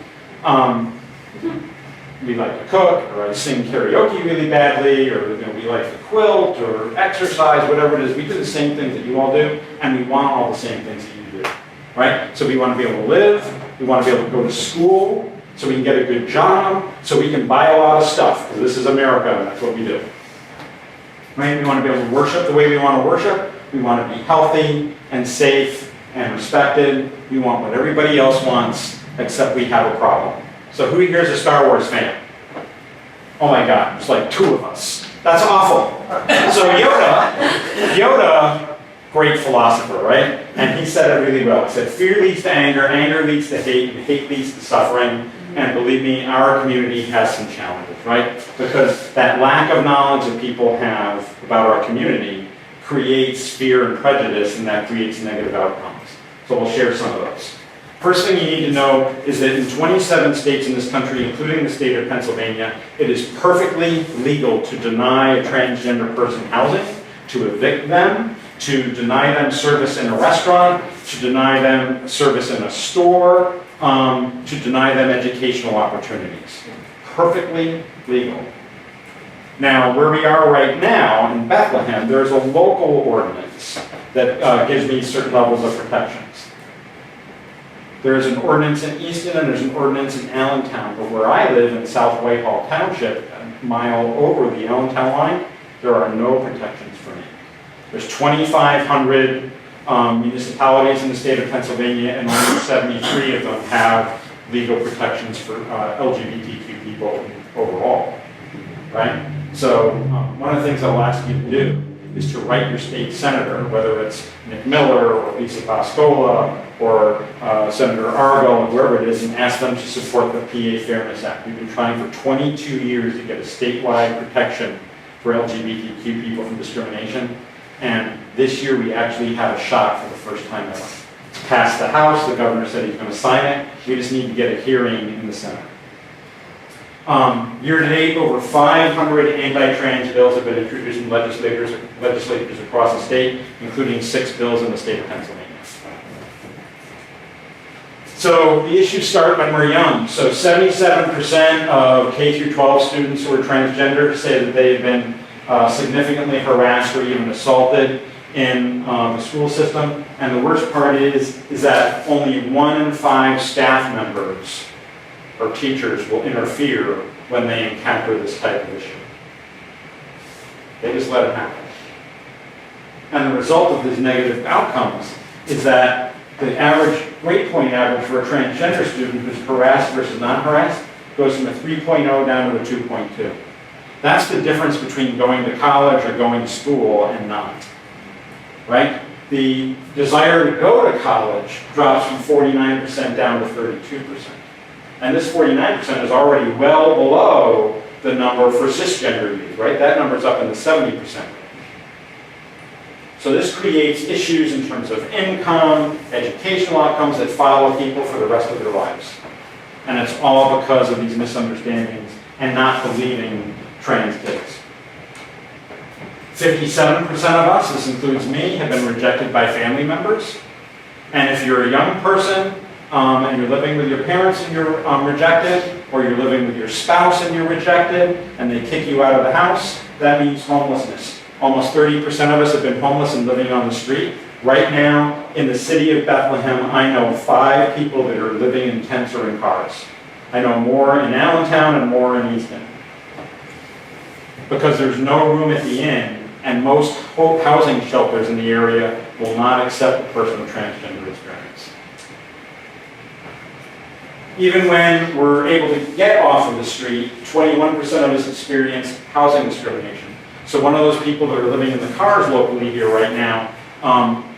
Speaker 2: We like to cook, or I sing karaoke really badly, or we like to quilt, or exercise, whatever it is. We do the same things that you all do, and we want all the same things that you do, right? So we want to be able to live, we want to be able to go to school, so we can get a good job, so we can buy a lot of stuff, because this is America, and that's what we do. Right? We want to be able to worship the way we want to worship. We want to be healthy and safe and respected. We want what everybody else wants, except we have a problem. So who here is a Star Wars fan? Oh my God, there's like 2 of us. That's awful. So Yoda, great philosopher, right? And he said it really well. He said, fear leads to anger, anger leads to hate, and hate leads to suffering. And believe me, our community has some challenges, right? Because that lack of knowledge that people have about our community creates fear and prejudice, and that creates negative outcomes. So we'll share some of those. First thing you need to know is that in 27 states in this country, including the state of Pennsylvania, it is perfectly legal to deny a transgender person housing, to evict them, to deny them service in a restaurant, to deny them service in a store, to deny them educational opportunities. Perfectly legal. Now, where we are right now in Bethlehem, there's a local ordinance that gives me certain levels of protections. There's an ordinance in Easton and there's an ordinance in Allentown, but where I live in South Whitehall Township, a mile over the Allentown line, there are no protections for me. There's 2,500 municipalities in the state of Pennsylvania, and only 73 of them have legal protections for LGBTQ people overall, right? So one of the things I'll ask you to do is to write your state senator, whether it's Nick Miller or Lisa Pascola or Senator Argo, or whoever it is, and ask them to support the PA Fairness Act. We've been trying for 22 years to get a statewide protection for LGBTQ people from discrimination. And this year we actually have a shot for the first time ever. It's passed the House, the governor said he's going to sign it. We just need to get a hearing in the Senate. Year to date, over 500 anti-trans bills have been introduced in legislators across the state, including 6 bills in the state of Pennsylvania. So the issues start when we're young. So 77% of K through 12 students who are transgender say that they have been significantly harassed or even assaulted in the school system. And the worst part is that only 1 in 5 staff members or teachers will interfere when they encounter this type of issue. They just let it happen. And the result of these negative outcomes is that the average grade point average for a transgender student who's harassed versus not harassed goes from a 3.0 down to a 2.2. That's the difference between going to college or going to school and not, right? The desire to go to college drops from 49% down to 32%. And this 49% is already well below the number for cisgender youth, right? That number's up in the 70% range. So this creates issues in terms of income, educational outcomes that follow people for the rest of their lives. And it's all because of these misunderstandings and not believing trans kids. 57% of us, this includes me, have been rejected by family members. And if you're a young person and you're living with your parents and you're rejected, or you're living with your spouse and you're rejected, and they kick you out of the house, that means homelessness. Almost 30% of us have been homeless and living on the street. Right now, in the city of Bethlehem, I know 5 people that are living in tents or in cars. I know more in Allentown and more in Easton. Because there's no room at the inn, and most housing shelters in the area will not accept a person with transgender experience. Even when we're able to get off of the street, 21% of us experience housing discrimination. So one of those people that are living in the cars locally here right now,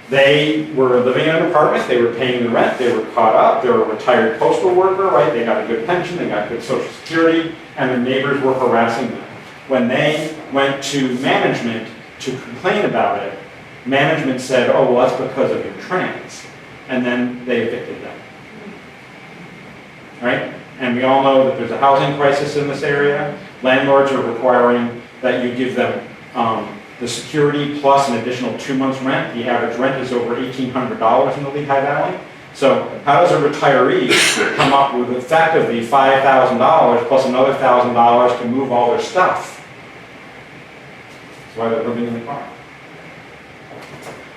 Speaker 2: they were living in an apartment, they were paying the rent, they were caught up, they were a retired postal worker, right? They got a good pension, they got good social security, and their neighbors were harassing them. When they went to management to complain about it, management said, oh, well, that's because of your trans. And then they evicted them. Right? And we all know that there's a housing crisis in this area. Landlords are requiring that you give them the security plus an additional 2 months rent. The average rent is over $1,800 in the Lehigh Valley. So how does a retiree come up with effectively $5,000 plus another $1,000 to move all their stuff? That's why they're living in the car.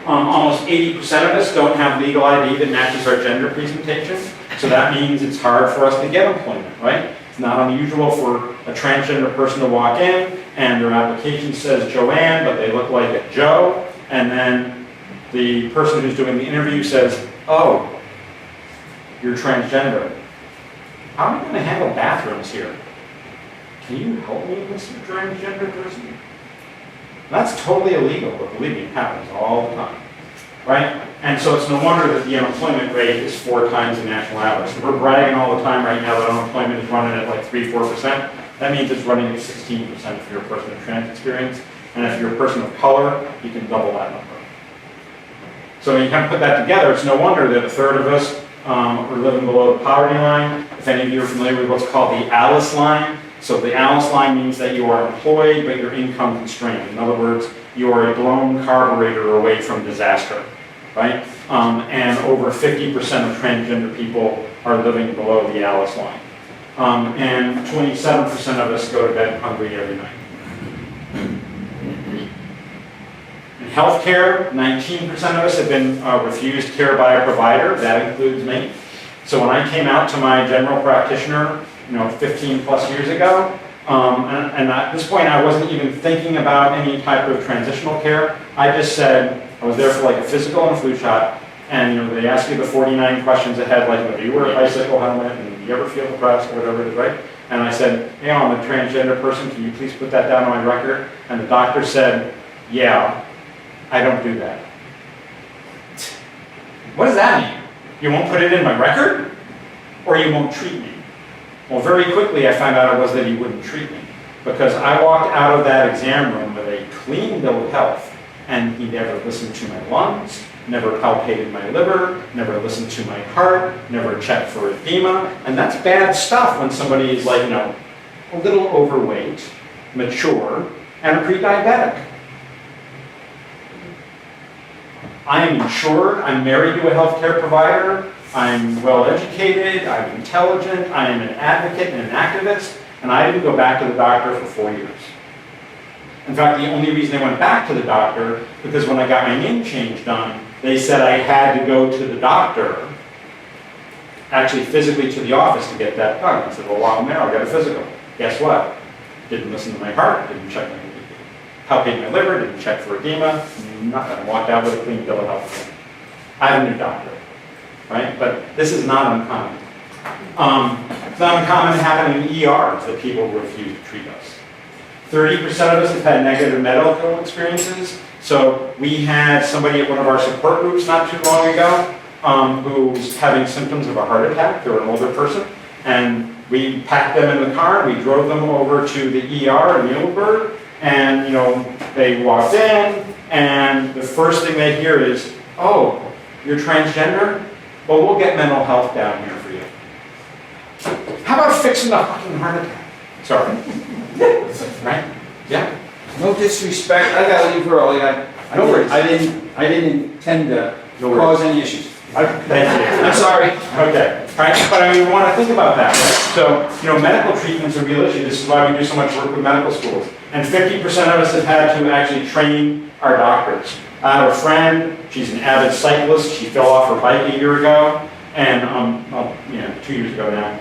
Speaker 2: Almost 80% of us don't have legal ID that matches our gender presentation. So that means it's hard for us to get employment, right? It's not unusual for a transgender person to walk in and their application says Joanne, but they look like a Joe. And then the person who's doing the interview says, oh, you're transgender. How am I going to handle bathrooms here? Can you help me with some transgender person? That's totally illegal, but believe me, it happens all the time, right? And so it's no wonder that the unemployment rate is 4 times the national average. So we're bragging all the time right now that unemployment is running at like 3-4%. That means it's running at 16% if you're a person with trans experience. And if you're a person of color, you can double that number. So when you kind of put that together, it's no wonder that 1/3 of us are living below the poverty line. If any of you are familiar with what's called the Alice line, so the Alice line means that you are employed, but you're income constrained. In other words, you are a blown carburetor away from disaster, right? And over 50% of transgender people are living below the Alice line. And 27% of us go to bed hungry every night. In healthcare, 19% of us have been refused care by a provider. That includes me. So when I came out to my general practitioner, 15 plus years ago, and at this point I wasn't even thinking about any type of transitional care. I just said, I was there for like a physical and a flu shot, and they ask you the 49 questions ahead, like, do you wear a bicycle helmet, and do you ever feel depressed, or whatever it is, right? And I said, hey, I'm a transgender person, can you please put that down on my record? And the doctor said, yeah, I don't do that. What does that mean? You won't put it in my record? Or you won't treat me? Well, very quickly I found out it was that he wouldn't treat me, because I walked out of that exam room with a clean bill of health, and he never listened to my lungs, never palpated my liver, never listened to my heart, never checked for edema, and that's bad stuff when somebody is like, a little overweight, mature, and a pre-diabetic. I am insured, I'm married to a healthcare provider, I'm well educated, I'm intelligent, I am an advocate and an activist, and I didn't go back to the doctor for 4 years. In fact, the only reason I went back to the doctor, because when I got my name change done, they said I had to go to the doctor, actually physically to the office to get that done. I said, well, while I'm there, I'll get a physical. Guess what? Didn't listen to my heart, didn't check my palpate my liver, didn't check for edema, nothing. I walked out with a clean bill of health. I have a new doctor. Right? But this is not uncommon. It's not uncommon to happen in ERs that people refuse to treat us. 30% of us have had negative medical experiences. So we had somebody at one of our support groups not too long ago who was having symptoms of a heart attack. They were an older person. And we packed them in the car. We drove them over to the ER in Muhlenberg. And, they walked in. And the first thing they hear is, oh, you're transgender? Well, we'll get mental health down here for you. How about fixing the fucking heart attack? Sorry. Right? Yeah.
Speaker 4: No disrespect, I gotta leave early.
Speaker 2: No worries.
Speaker 4: I didn't intend to cause any issues.
Speaker 2: Thank you.
Speaker 4: I'm sorry.
Speaker 2: Okay. All right. But we want to think about that, right? So, medical treatment's a real issue. This is why we do so much work with medical schools. And 50% of us have had to actually train our doctors. I have a friend, she's an avid cyclist, she fell off her bike a year ago, and 2 years ago now,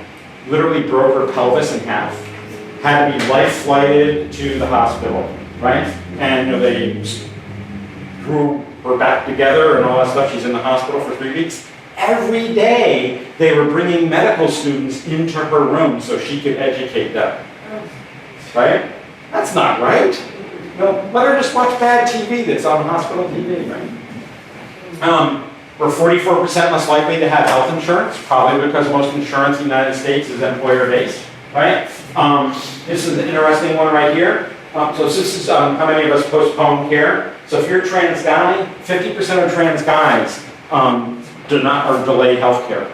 Speaker 2: literally broke her pelvis in half. Had to be life flighted to the hospital, right? And they grew her back together and all that stuff. She's in the hospital for 3 weeks. Every day they were bringing medical students into her room so she could educate them, right? That's not right. No, let her just watch bad TV that's on hospital TV, right? We're 44% less likely to have health insurance, probably because most insurance in the United States is employer-based, right? This is an interesting one right here. So this is how many of us postpone care. So if you're a trans guy, 50% of trans guys do not or delay health care.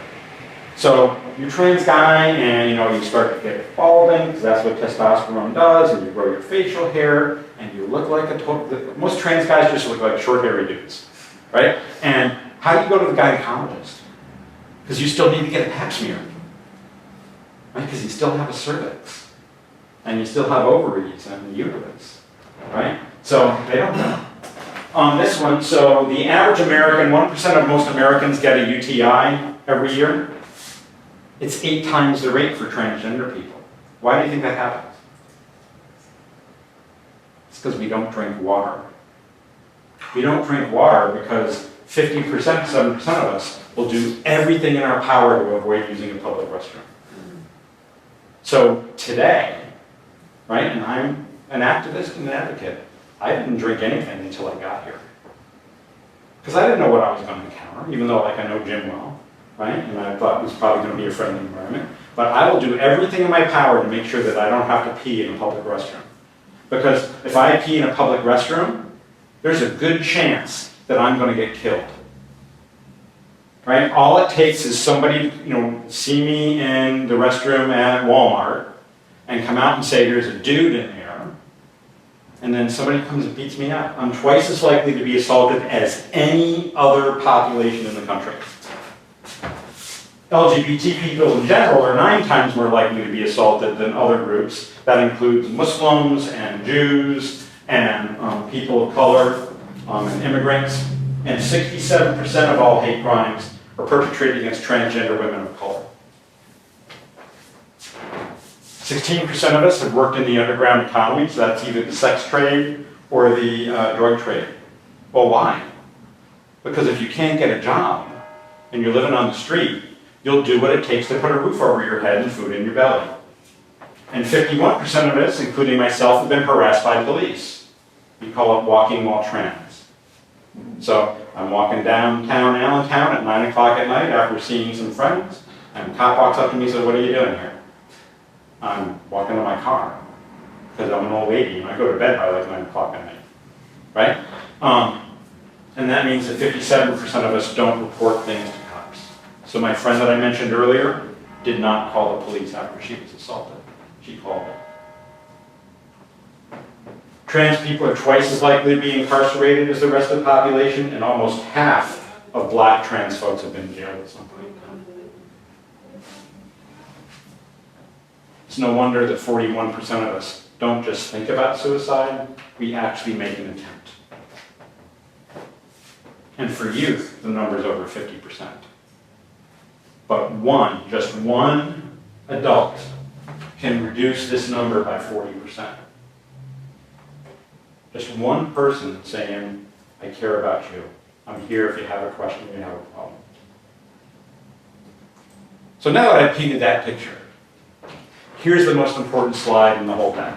Speaker 2: So you're a trans guy and you start to get balding, because that's what testosterone does, and you grow your facial hair, and you look like a total, most trans guys just look like short hairy dudes, right? And how do you go to the gynecologist? Because you still need to get a pap smear, right? Because you still have a cervix, and you still have ovaries and the uterus, right? So they don't know. On this one, so the average American, 1% of most Americans get a UTI every year. It's 8 times the rate for transgender people. Why do you think that happens? It's because we don't drink water. We don't drink water because 50%, 7% of us will do everything in our power to avoid using a public restroom. So today, right, and I'm an activist and an advocate, I didn't drink anything until I got here. Because I didn't know what I was going to encounter, even though I know Jim well, right? And I thought it was probably going to be a friendly environment. But I will do everything in my power to make sure that I don't have to pee in a public restroom. Because if I pee in a public restroom, there's a good chance that I'm going to get killed. Right? All it takes is somebody, see me in the restroom at Walmart and come out and say there's a dude in there, and then somebody comes and beats me up. I'm twice as likely to be assaulted as any other population in the country. LGBT people in general are 9 times more likely to be assaulted than other groups. That includes Muslims and Jews and people of color and immigrants. And 67% of all hate crimes are perpetrated against transgender women of color. 16% of us have worked in the underground economy, so that's either the sex trade or the drug trade. Well, why? Because if you can't get a job and you're living on the street, you'll do what it takes to put a roof over your head and food in your belly. And 51% of us, including myself, have been harassed by police. We call it walking while trans. So I'm walking downtown Allentown at 9 o'clock at night after seeing some friends, and a cop walks up to me and says, "What are you doing here?" I'm walking to my car, because I'm an old lady and I go to bed by like 9 o'clock at night, right? And that means that 57% of us don't report things to cops. So my friend that I mentioned earlier did not call the police after she was assaulted. She called it. Trans people are twice as likely to be incarcerated as the rest of the population, and almost half of black trans folks have been in jail at some point. It's no wonder that 41% of us don't just think about suicide, we actually make an attempt. And for youth, the number is over 50%. But just one adult can reduce this number by 40%. Just one person saying, "I care about you. I'm here if you have a question, you have a problem." So now that I've painted that picture, here's the most important slide in the whole deck.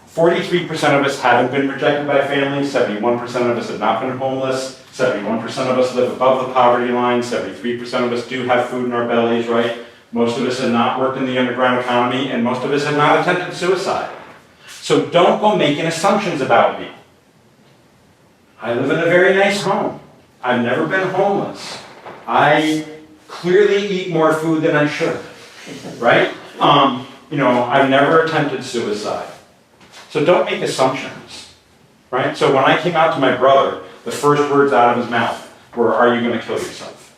Speaker 2: 43% of us haven't been rejected by families, 71% of us have not been homeless, 71% of us live above the poverty line, 73% of us do have food in our bellies, right? Most of us have not worked in the underground economy, and most of us have not attempted suicide. So don't go making assumptions about me. I live in a very nice home. I've never been homeless. I clearly eat more food than I should, right? I've never attempted suicide. So don't make assumptions, right? So when I came out to my brother, the first words out of his mouth were, "Are you going to kill yourself?"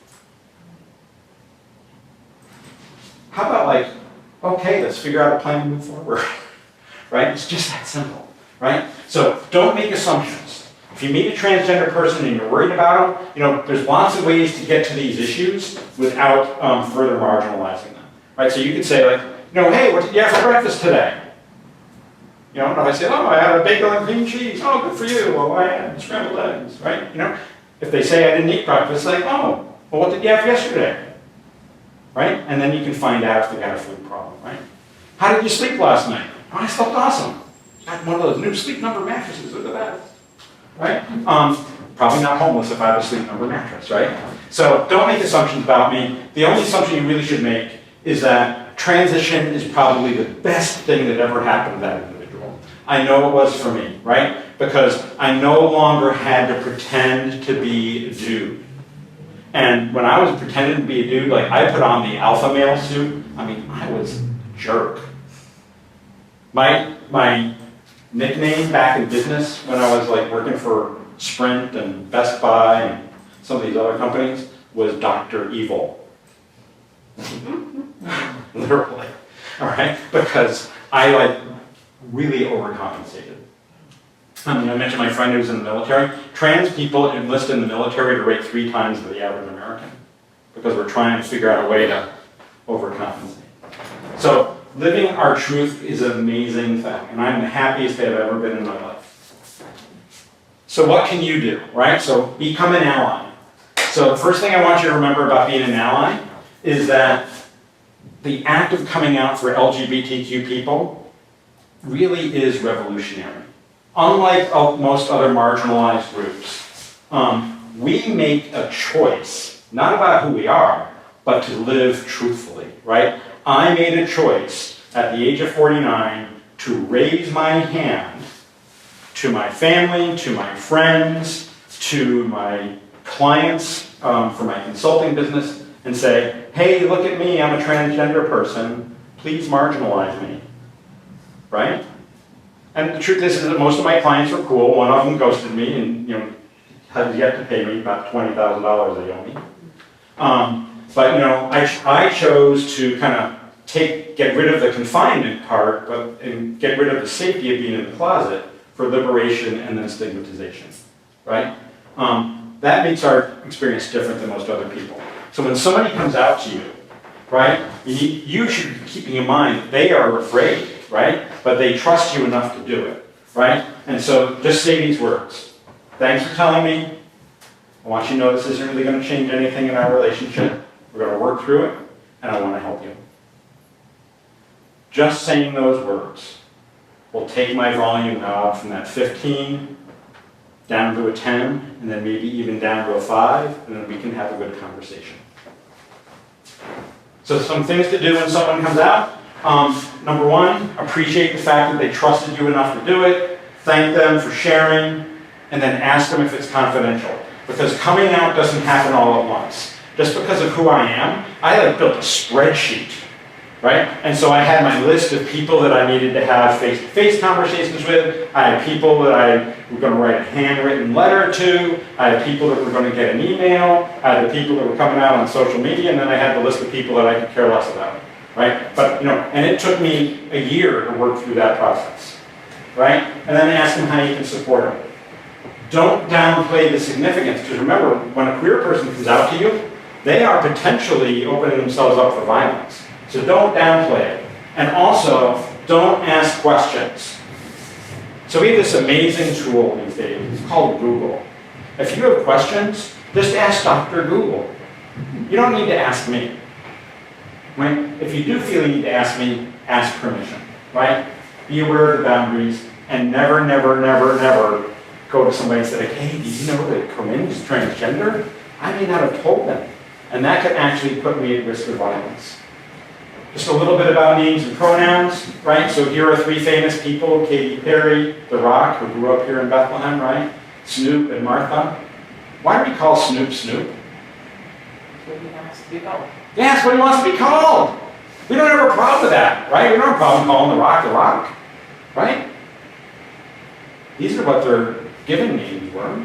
Speaker 2: How about okay, let's figure out a plan to move forward, right? It's just that simple, right? So don't make assumptions. If you meet a transgender person and you're worried about them, there's lots of ways to get to these issues without further marginalizing them, right? So you could say like, hey, what did you have for breakfast today? And I say, oh, I had a bagel and cream cheese. Oh, good for you. Well, I had scrambled eggs, right? If they say I didn't eat breakfast, like, oh, well, what did you have yesterday? Right? And then you can find out if they got a food problem, right? How did you sleep last night? Oh, I slept awesome. Got one of those new Sleep Number mattresses. Look at that. Right? Probably not homeless if I have a Sleep Number mattress, right? So don't make assumptions about me. The only assumption you really should make is that transition is probably the best thing that ever happened to that individual. I know it was for me, right? Because I no longer had to pretend to be a dude. And when I was pretending to be a dude, like I put on the alpha male suit, I was a jerk. My nickname back in business when I was like working for Sprint and Best Buy and some of these other companies was Dr. Evil. Literally. All right? Because I really overcompensated. I mentioned my friend who's in the military. Trans people enlist in the military at a rate 3 times the average American because we're trying to figure out a way to overcompensate. So living our truth is an amazing thing, and I'm the happiest I've ever been in my life. So what can you do, right? So become an ally. So the first thing I want you to remember about being an ally is that the act of coming out for LGBTQ people really is revolutionary. Unlike most other marginalized groups, we make a choice, not about who we are, but to live truthfully, right? I made a choice at the age of 49 to raise my hand to my family, to my friends, to my clients for my consulting business and say, hey, look at me, I'm a transgender person, please marginalize me, right? And the truth is that most of my clients are cool. One of them ghosted me and has yet to pay me about $20,000 they owe me. But I chose to kind of get rid of the confinement part, and get rid of the safety of being in the closet for liberation and then stigmatization, right? That makes our experience different than most other people. So when somebody comes out to you, right, you should be keeping in mind that they are afraid, right? But they trust you enough to do it, right? And so just say these words. Thanks for telling me. I want you to know this isn't really going to change anything in our relationship. We're going to work through it, and I want to help you. Just saying those words will take my volume knob from that 15 down to a 10, and then maybe even down to a 5, and then we can have a good conversation. So some things to do when someone comes out. Number 1, appreciate the fact that they trusted you enough to do it. Thank them for sharing, and then ask them if it's confidential. Because coming out doesn't happen all at once. Just because of who I am, I built a spreadsheet, right? And so I had my list of people that I needed to have face-to-face conversations with. I had people that I was going to write a handwritten letter to. I had people that were going to get an email. I had the people that were coming out on social media, and then I had the list of people that I could care less about, right? But, and it took me a year to work through that process, right? And then ask them how you can support them. Don't downplay the significance, because remember, when a queer person comes out to you, they are potentially opening themselves up for violence. So don't downplay it. And also, don't ask questions. So we have this amazing tool these days. It's called Google. If you have questions, just ask Dr. Google. You don't need to ask me. Right? If you do feel you need to ask me, ask permission. Right? Be aware of the boundaries, and never, never, never, never go to somebody and say, hey, did you know that Corinne is transgender? I may not have told them. And that could actually put me at risk of violence. Just a little bit about names and pronouns, right? So here are 3 famous people, Katy Perry, The Rock, who grew up here in Bethlehem, right? Snoop and Martha. Why do we call Snoop Snoop?
Speaker 5: That's what he wants to be called.
Speaker 2: Yeah, that's what he wants to be called. We don't have a problem with that, right? We don't have a problem calling The Rock, right? These are what their given names were.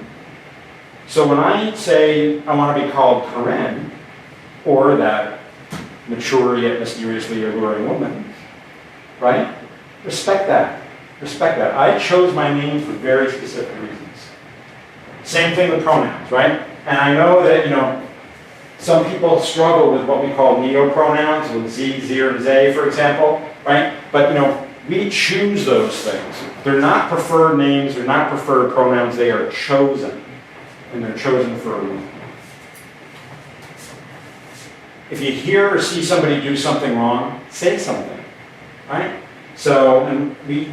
Speaker 2: So when I say I want to be called Corinne, or that mature yet mysteriously alluring woman, right? Respect that. respect that. I chose my name for very specific reasons. Same thing with pronouns, right? And I know that, some people struggle with what we call neo-pronouns, with Z, Zir, and Zay, for example, right? But, we choose those things. They're not preferred names, they're not preferred pronouns, they are chosen. And they're chosen for a reason. If you hear or see somebody do something wrong, say something, right? So, and we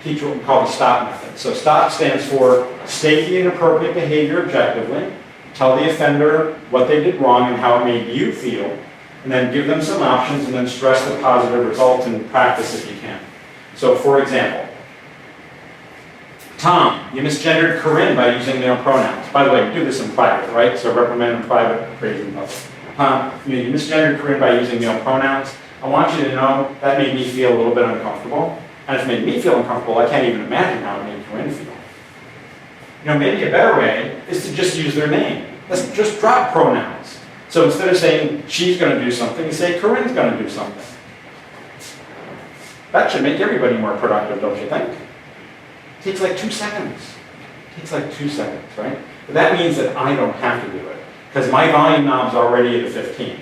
Speaker 2: teach what we call the STOP method. So STOP stands for state the inappropriate behavior objectively, tell the offender what they did wrong and how it made you feel, and then give them some options and then stress the positive results in practice if you can. So for example, Tom, you misgendered Corinne by using male pronouns. By the way, do this in private, right? So reprimand in private, praise in public. You misgendered Corinne by using male pronouns. I want you to know that made me feel a little bit uncomfortable. And if it made me feel uncomfortable, I can't even imagine how it made Corinne feel. Maybe a better way is to just use their name. Let's just drop pronouns. So instead of saying she's going to do something, you say Corinne's going to do something. That should make everybody more productive, don't you think? It takes like 2 seconds. It takes like 2 seconds, right? But that means that I don't have to do it, because my volume knob's already at a 15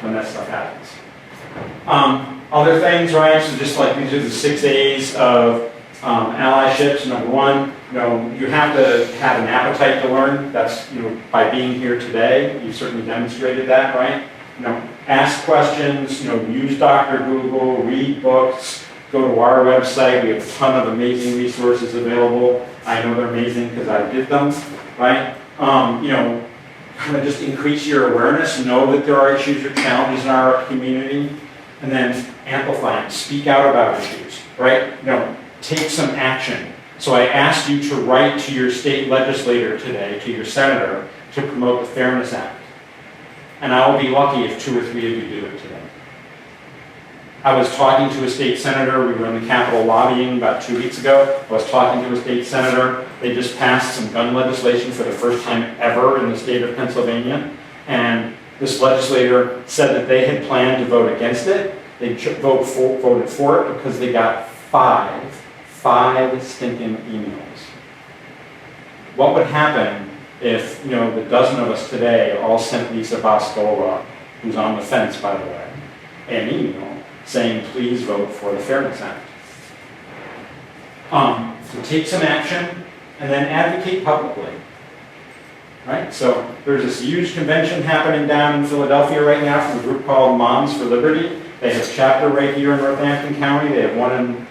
Speaker 2: when that stuff happens. Other things, right? So just like these are the 6 A's of allyships. Number one, you have to have an appetite to learn. That's, by being here today, you certainly demonstrated that, right? Ask questions, use Dr. Google, read books, go to our website. We have a ton of amazing resources available. I know they're amazing because I did them, right? Kind of just increase your awareness, know that there are issues or challenges in our community, and then amplify them, speak out about issues, right? Take some action. So I asked you to write to your state legislator today, to your senator, to promote the Fairness Act. And I will be lucky if 2 or 3 of you do it today. I was talking to a state senator. We were in the Capitol lobbying about 2 weeks ago. I was talking to a state senator. They just passed some gun legislation for the first time ever in the state of Pennsylvania. And this legislator said that they had planned to vote against it. They voted for it because they got five stinking emails. What would happen if, the dozen of us today all sent Lisa Boscola, who's on the fence, by the way, an email saying, please vote for the Fairness Act? So take some action and then advocate publicly. Right? So there's this huge convention happening down in Philadelphia right now from a group called Moms for Liberty. They have a chapter right here in Northampton County. They have one in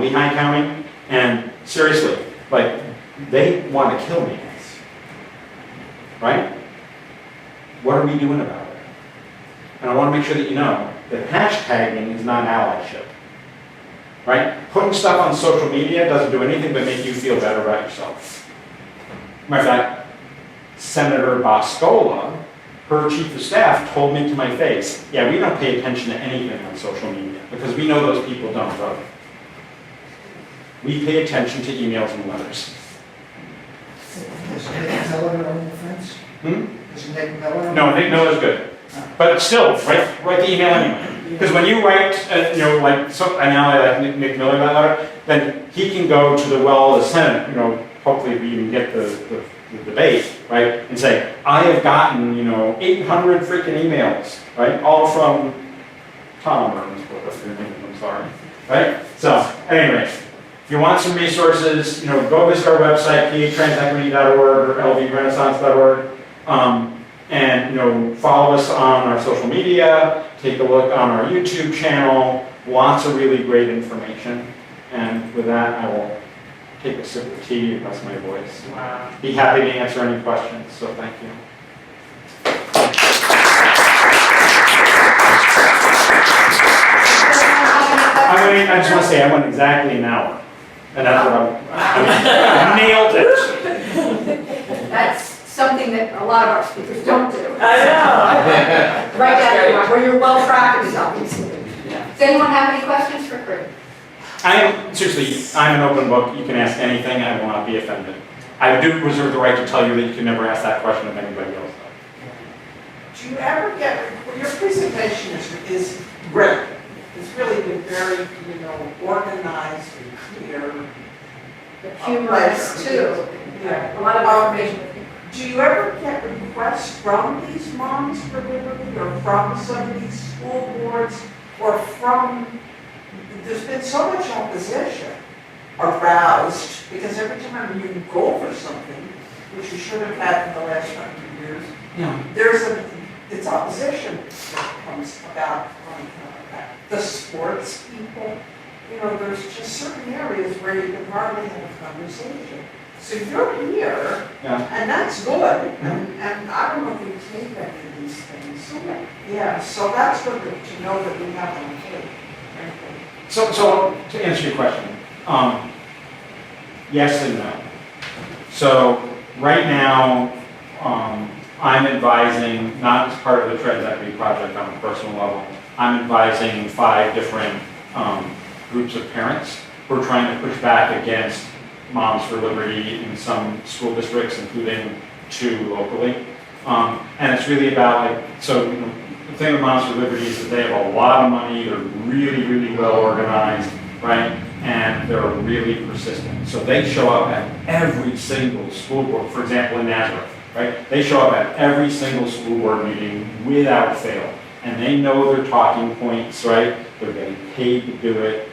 Speaker 2: Lehigh County. And seriously, they want to kill me. Right? What are we doing about it? And I want to make sure that you know that hashtagging is not allyship. Right? Putting stuff on social media doesn't do anything but make you feel better about yourself. Matter of fact, Senator Boscola, her chief of staff, told me to my face, yeah, we don't pay attention to anything on social media because we know those people don't vote. We pay attention to emails and letters.
Speaker 6: Is Nick Miller on the fence? Is Nick Miller?
Speaker 2: No, Nick Miller's good. But still, write the email anyway. Because when you write, an ally like Nick Miller that letter, then he can go to the well of the Senate, hopefully we even get the debate, right? And say, I have gotten, 800 freaking emails, right? All from Tom, or what's your name, I'm sorry, right? So, anyway, if you want some resources, go visit our website, transequity.org or lvrenaissance.org, and follow us on our social media, take a look on our YouTube channel, lots of really great information. And with that, I will take a sip of tea and rest my voice.
Speaker 5: Wow.
Speaker 2: Be happy to answer any questions, so thank you. I just want to say I went exactly an hour. And that's what I nailed it.
Speaker 1: That's something that a lot of our speakers don't do.
Speaker 5: I know.
Speaker 1: Right
Speaker 5: That's great.
Speaker 1: down, where you're well practiced, obviously.
Speaker 5: Yeah.
Speaker 1: Does anyone have any questions for Corinne?
Speaker 2: I'm an open book. You can ask anything. I will not be offended. I do reserve the right to tell you that you can never ask that question of anybody else.
Speaker 5: Do you ever get, your presentation is great, It's really been very, organized and clear.
Speaker 1: Humorous too.
Speaker 5: Yeah.
Speaker 1: A lot of information.
Speaker 5: Do you ever get requests from these Moms for Liberty or from some of these school boards or there's been so much opposition aroused because every time you go for something, which you should have had in the last 100 years, it's opposition that comes about from the sports people. There's just certain areas where you can hardly have a conversation. So you're here, and that's good, and I don't know if you take any of these things. Yeah, so that's good to know that we have them here.
Speaker 2: So to answer your question, yes and no. So right now, I'm advising, not as part of the Trans Equity Project on a personal level, I'm advising 5 different groups of parents who are trying to push back against Moms for Liberty in some school districts, including 2 locally. And it's really about the thing with Moms for Liberty is that they have a lot of money, they're really, really well organized, right? And they're really persistent. So they show up at every single school board, for example, in Nazareth, right? They show up at every single school board meeting without fail. And they know their talking points, right? They're getting paid to do it.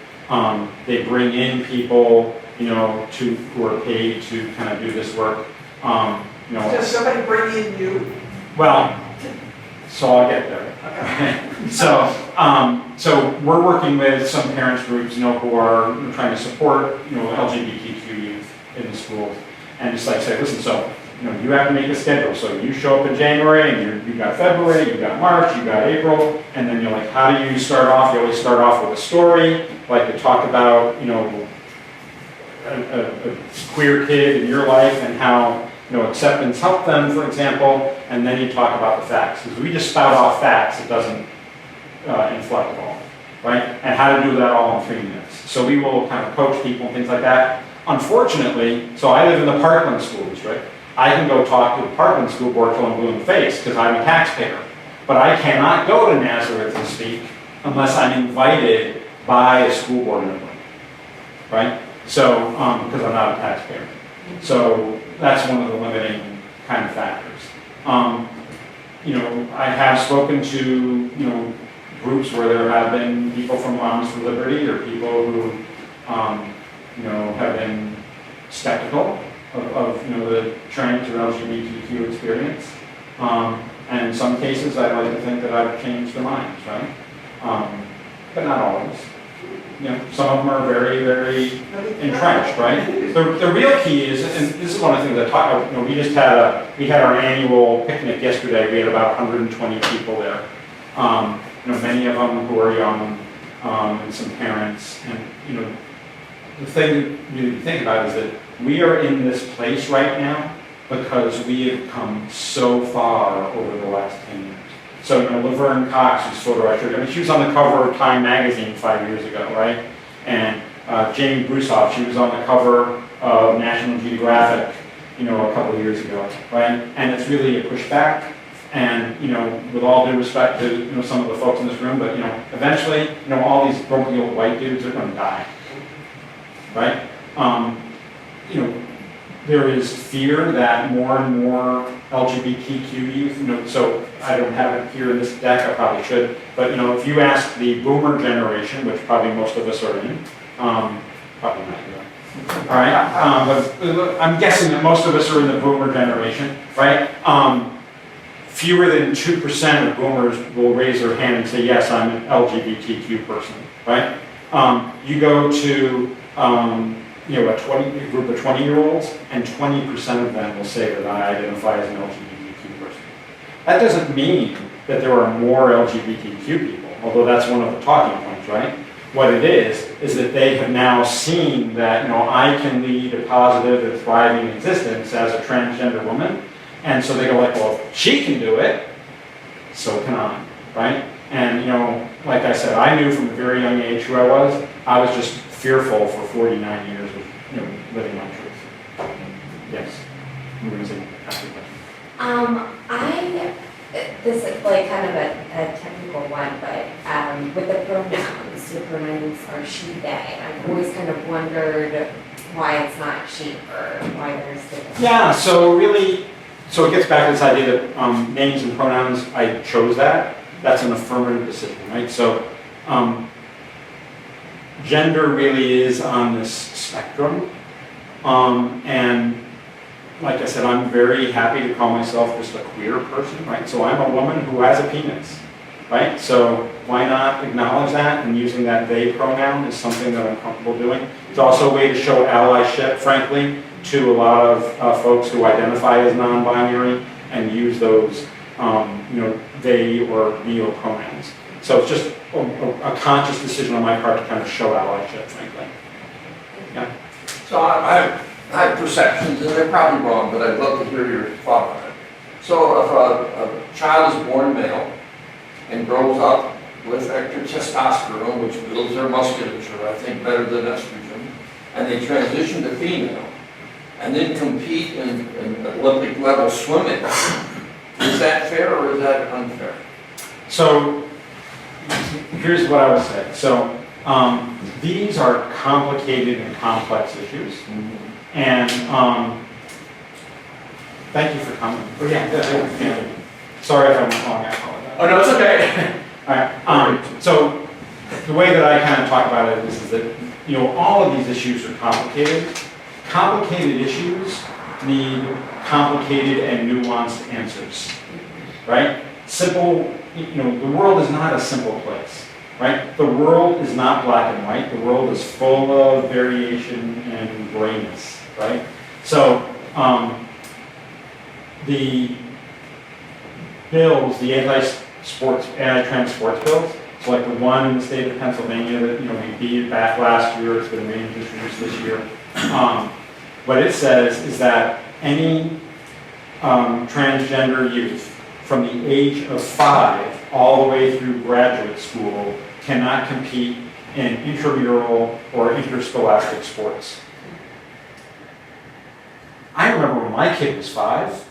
Speaker 2: They bring in people, who are paid to kind of do this work.
Speaker 5: Does somebody bring in you?
Speaker 2: Well, so I'll get there.
Speaker 5: Okay.
Speaker 2: So we're working with some parents groups, who are trying to support, LGBTQ youth in the schools, and just say, listen, so you have to make a schedule. So you show up in January, and you got February, you got March, you got April, and then you're like, how do you start off? You always start off with a story, like to talk about, a queer kid in your life and how acceptance helped them, for example, and then you talk about the facts. Because we just spout off facts, it doesn't inflect at all, right? And how to do that all in 3 minutes. So we will kind of coach people and things like that. Unfortunately, so I live in the Parkland School District. I can go talk to the Parkland School Board till I'm blue in the face because I'm a taxpayer. But I cannot go to Nazareth and speak unless I'm invited by a school board member, right? So, because I'm not a taxpayer. So that's one of the limiting kind of factors. I have spoken to, groups where there have been people from Moms for Liberty or people who, have been skeptical of the trans or LGBTQ experience. And in some cases, I'd like to think that I've changed their minds, right? But not always. Some of them are very, very entrenched, right? The real key is, and this is one of the things I talk about, we had our annual picnic yesterday. We had about 120 people there. Many of them who are young, and some parents. And, the thing you need to think about is that we are in this place right now because we have come so far over the last 10 years. So, Laverne Cox, whose photo I showed you, she was on the cover of Time magazine 5 years ago, right? And Jamie Brusoff, she was on the cover of National Geographic, a couple of years ago, right? And it's really a pushback. And, with all due respect to, some of the folks in this room, but, eventually, all these grumpy old white dudes are going to die, right? There is fear that more and more LGBTQ youth, so I don't have it here in this deck, I probably should, but if you ask the boomer generation, which probably most of us are in, probably not here, all right, but I'm guessing that most of us are in the boomer generation, right? Fewer than 2% of boomers will raise their hand and say, yes, I'm an LGBTQ person, right? You go to a group of 20-year-olds, and 20% of them will say that I identify as an LGBTQ person. That doesn't mean that there are more LGBTQ people, although that's one of the talking points, right? What it is that they have now seen that, I can lead a positive and thriving existence as a transgender woman, and so they go like, well, if she can do it, so can I, right? And, like I said, I knew from a very young age who I was. I was just fearful for 49 years of, living my truth. Yes. You were going to say, ask your question.
Speaker 7: This is like kind of a technical one, but with the pronouns, for She Day. And I've always kind of wondered why it's not she or why there's this.
Speaker 2: Yeah, so really, so it gets back to this idea that names and pronouns, I chose that. That's an affirmative decision, right? So gender really is on this spectrum. And like I said, I'm very happy to call myself just a queer person, right? So I'm a woman who has a penis, right? So why not acknowledge that, and using that they pronoun is something that I'm comfortable doing. It's also a way to show allyship, frankly, to a lot of folks who identify as non-binary and use those, they or neo pronouns. So it's just a conscious decision on my part to kind of show allyship, frankly. Yeah.
Speaker 3: So I have perceptions, and they're probably wrong, but I'd love to hear your thought on it. So if a child is born male and grows up with extra testosterone, which builds their musculature, I think, better than estrogen, and they transition to female, and then compete in Olympic level swimming, is that fair or is that unfair?
Speaker 2: So here's what I would say. So these are complicated and complex issues. And thank you for coming. Oh, yeah. Sorry if I went long, I apologize.
Speaker 3: Oh, no, it's okay.
Speaker 2: All right. So the way that I kind of talk about it is that, all of these issues are complicated. Complicated issues need complicated and nuanced answers, right? Simple, the world is not a simple place, right? The world is not black and white. The world is full of variation and grayness, right? So the bills, the anti-trans sports bills, so like the one in the state of Pennsylvania that, we beat back last year, it's been reintroduced this year. What it says is that any transgender youth from the age of 5 all the way through graduate school cannot compete in intramural or interscholastic sports. I remember when my kid was 5,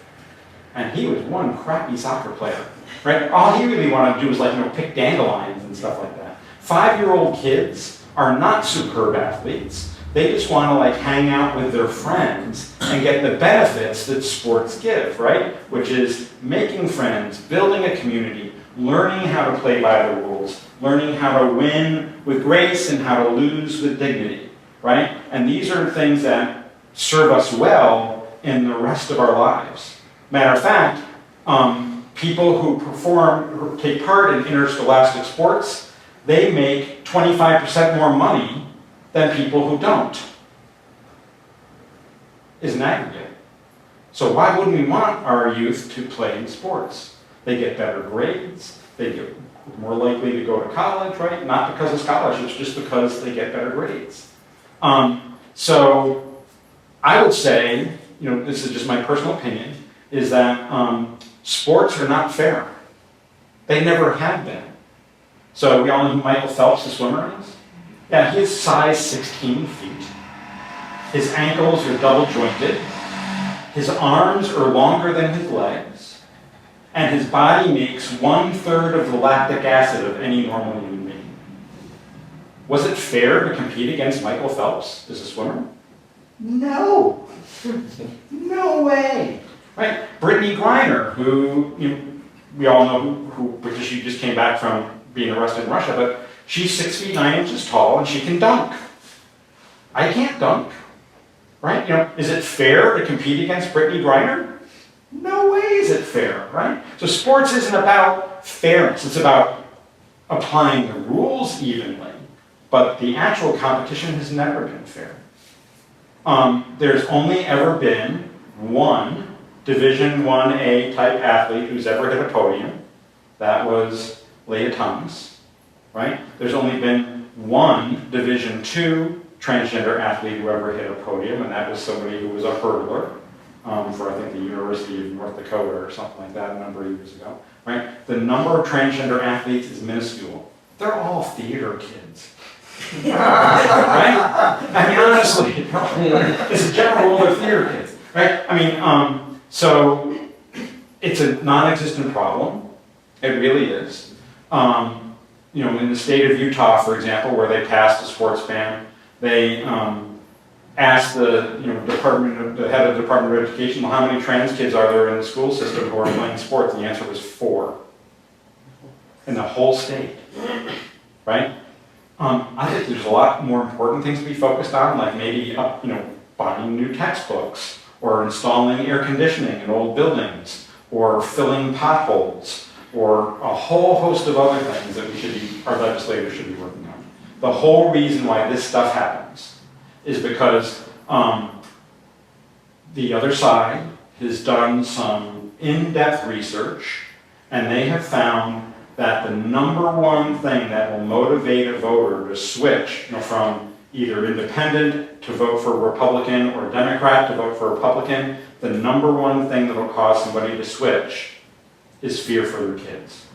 Speaker 2: and he was one crappy soccer player, right? All he really wanted to do was pick dandelions and stuff like that. 5-year-old kids are not superb athletes. They just want to hang out with their friends and get the benefits that sports give, right? Which is making friends, building a community, learning how to play by the rules, learning how to win with grace and how to lose with dignity, right? And these are things that serve us well in the rest of our lives. Matter of fact, people who take part in interscholastic sports, they make 25% more money than people who don't, is an aggregate. So why wouldn't we want our youth to play in sports? They get better grades, they get more likely to go to college, right? Not because of scholarships, just because they get better grades. So I would say, this is just my personal opinion, is that sports are not fair. They never have been. So we all know who Michael Phelps, the swimmer, is? Yeah, he is size 16 feet. His ankles are double jointed. His arms are longer than his legs. And his body makes 1/3 of the lactic acid of any normal human being. Was it fair to compete against Michael Phelps as a swimmer? No. No way. Right? Brittany Griner, who we all know who because she just came back from being arrested in Russia, but she's 6 feet 9 inches tall and she can dunk. I can't dunk, right? Is it fair to compete against Brittany Griner? No way is it fair, right? So sports isn't about fairness. It's about applying the rules evenly, but the actual competition has never been fair. There's only ever been one Division 1A type athlete who's ever hit a podium. That was Leah Thomas. Right? There's only been one Division II transgender athlete who ever hit a podium, and that was somebody who was a hurdler for, I think, the University of North Dakota or something like that a number of years ago. Right? The number of transgender athletes is minuscule. They're all theater kids. Right? I mean, honestly, it's a general rule, they're theater kids. Right? I mean, so it's a non-existent problem. It really is. you know, in the state of Utah, for example, where they passed a sports ban, they asked the, you know, the head of the Department of Education, well, how many trans kids are there in the school system who are playing sports? And the answer was 4 in the whole state, right? I think there's a lot more important things to be focused on, like maybe, you know, buying new textbooks, or installing air conditioning in old buildings, or filling potholes, or a whole host of other things that our legislators should be working on. The whole reason why this stuff happens is because the other side has done some in-depth research, and they have found that the number one thing that will motivate a voter to switch, you know, from either independent to vote for Republican or Democrat to vote for Republican, the number one thing that will cause somebody to switch is fear for their kids.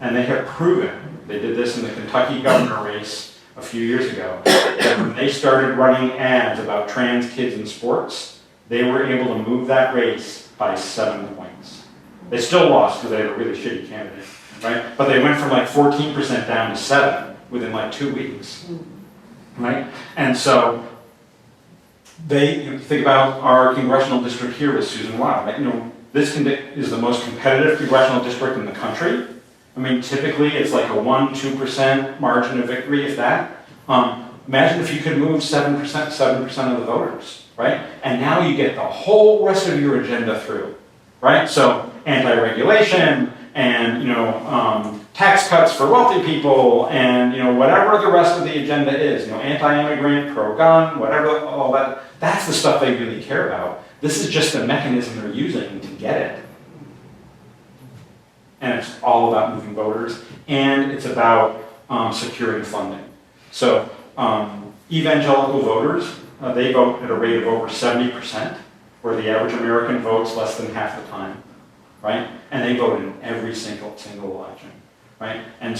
Speaker 2: And they have proven, they did this in the Kentucky governor race a few years ago, that when they started running ads about trans kids in sports, they were able to move that race by 7 points. They still lost because they had a really shitty candidate, right? But they went from like 14% down to 7 within like 2 weeks, right? And so you think about our congressional district here with Susan Wild, right? You know, this is the most competitive congressional district in the country. I mean, typically it's like a 1-2% margin of victory, if that. Imagine if you could move 7% of the voters, right? And now you get the whole rest of your agenda through, right? So anti-regulation and, you know, tax cuts for wealthy people and, you know, whatever the rest of the agenda is, you know, anti-immigrant, pro-gun, whatever, all that, that's the stuff they really care about. This is just the mechanism they're using to get it. And it's all about moving voters, and it's about securing funding. So evangelical voters, they vote at a rate of over 70%, where the average American votes less than half the time, right? And they vote in every single election, right? And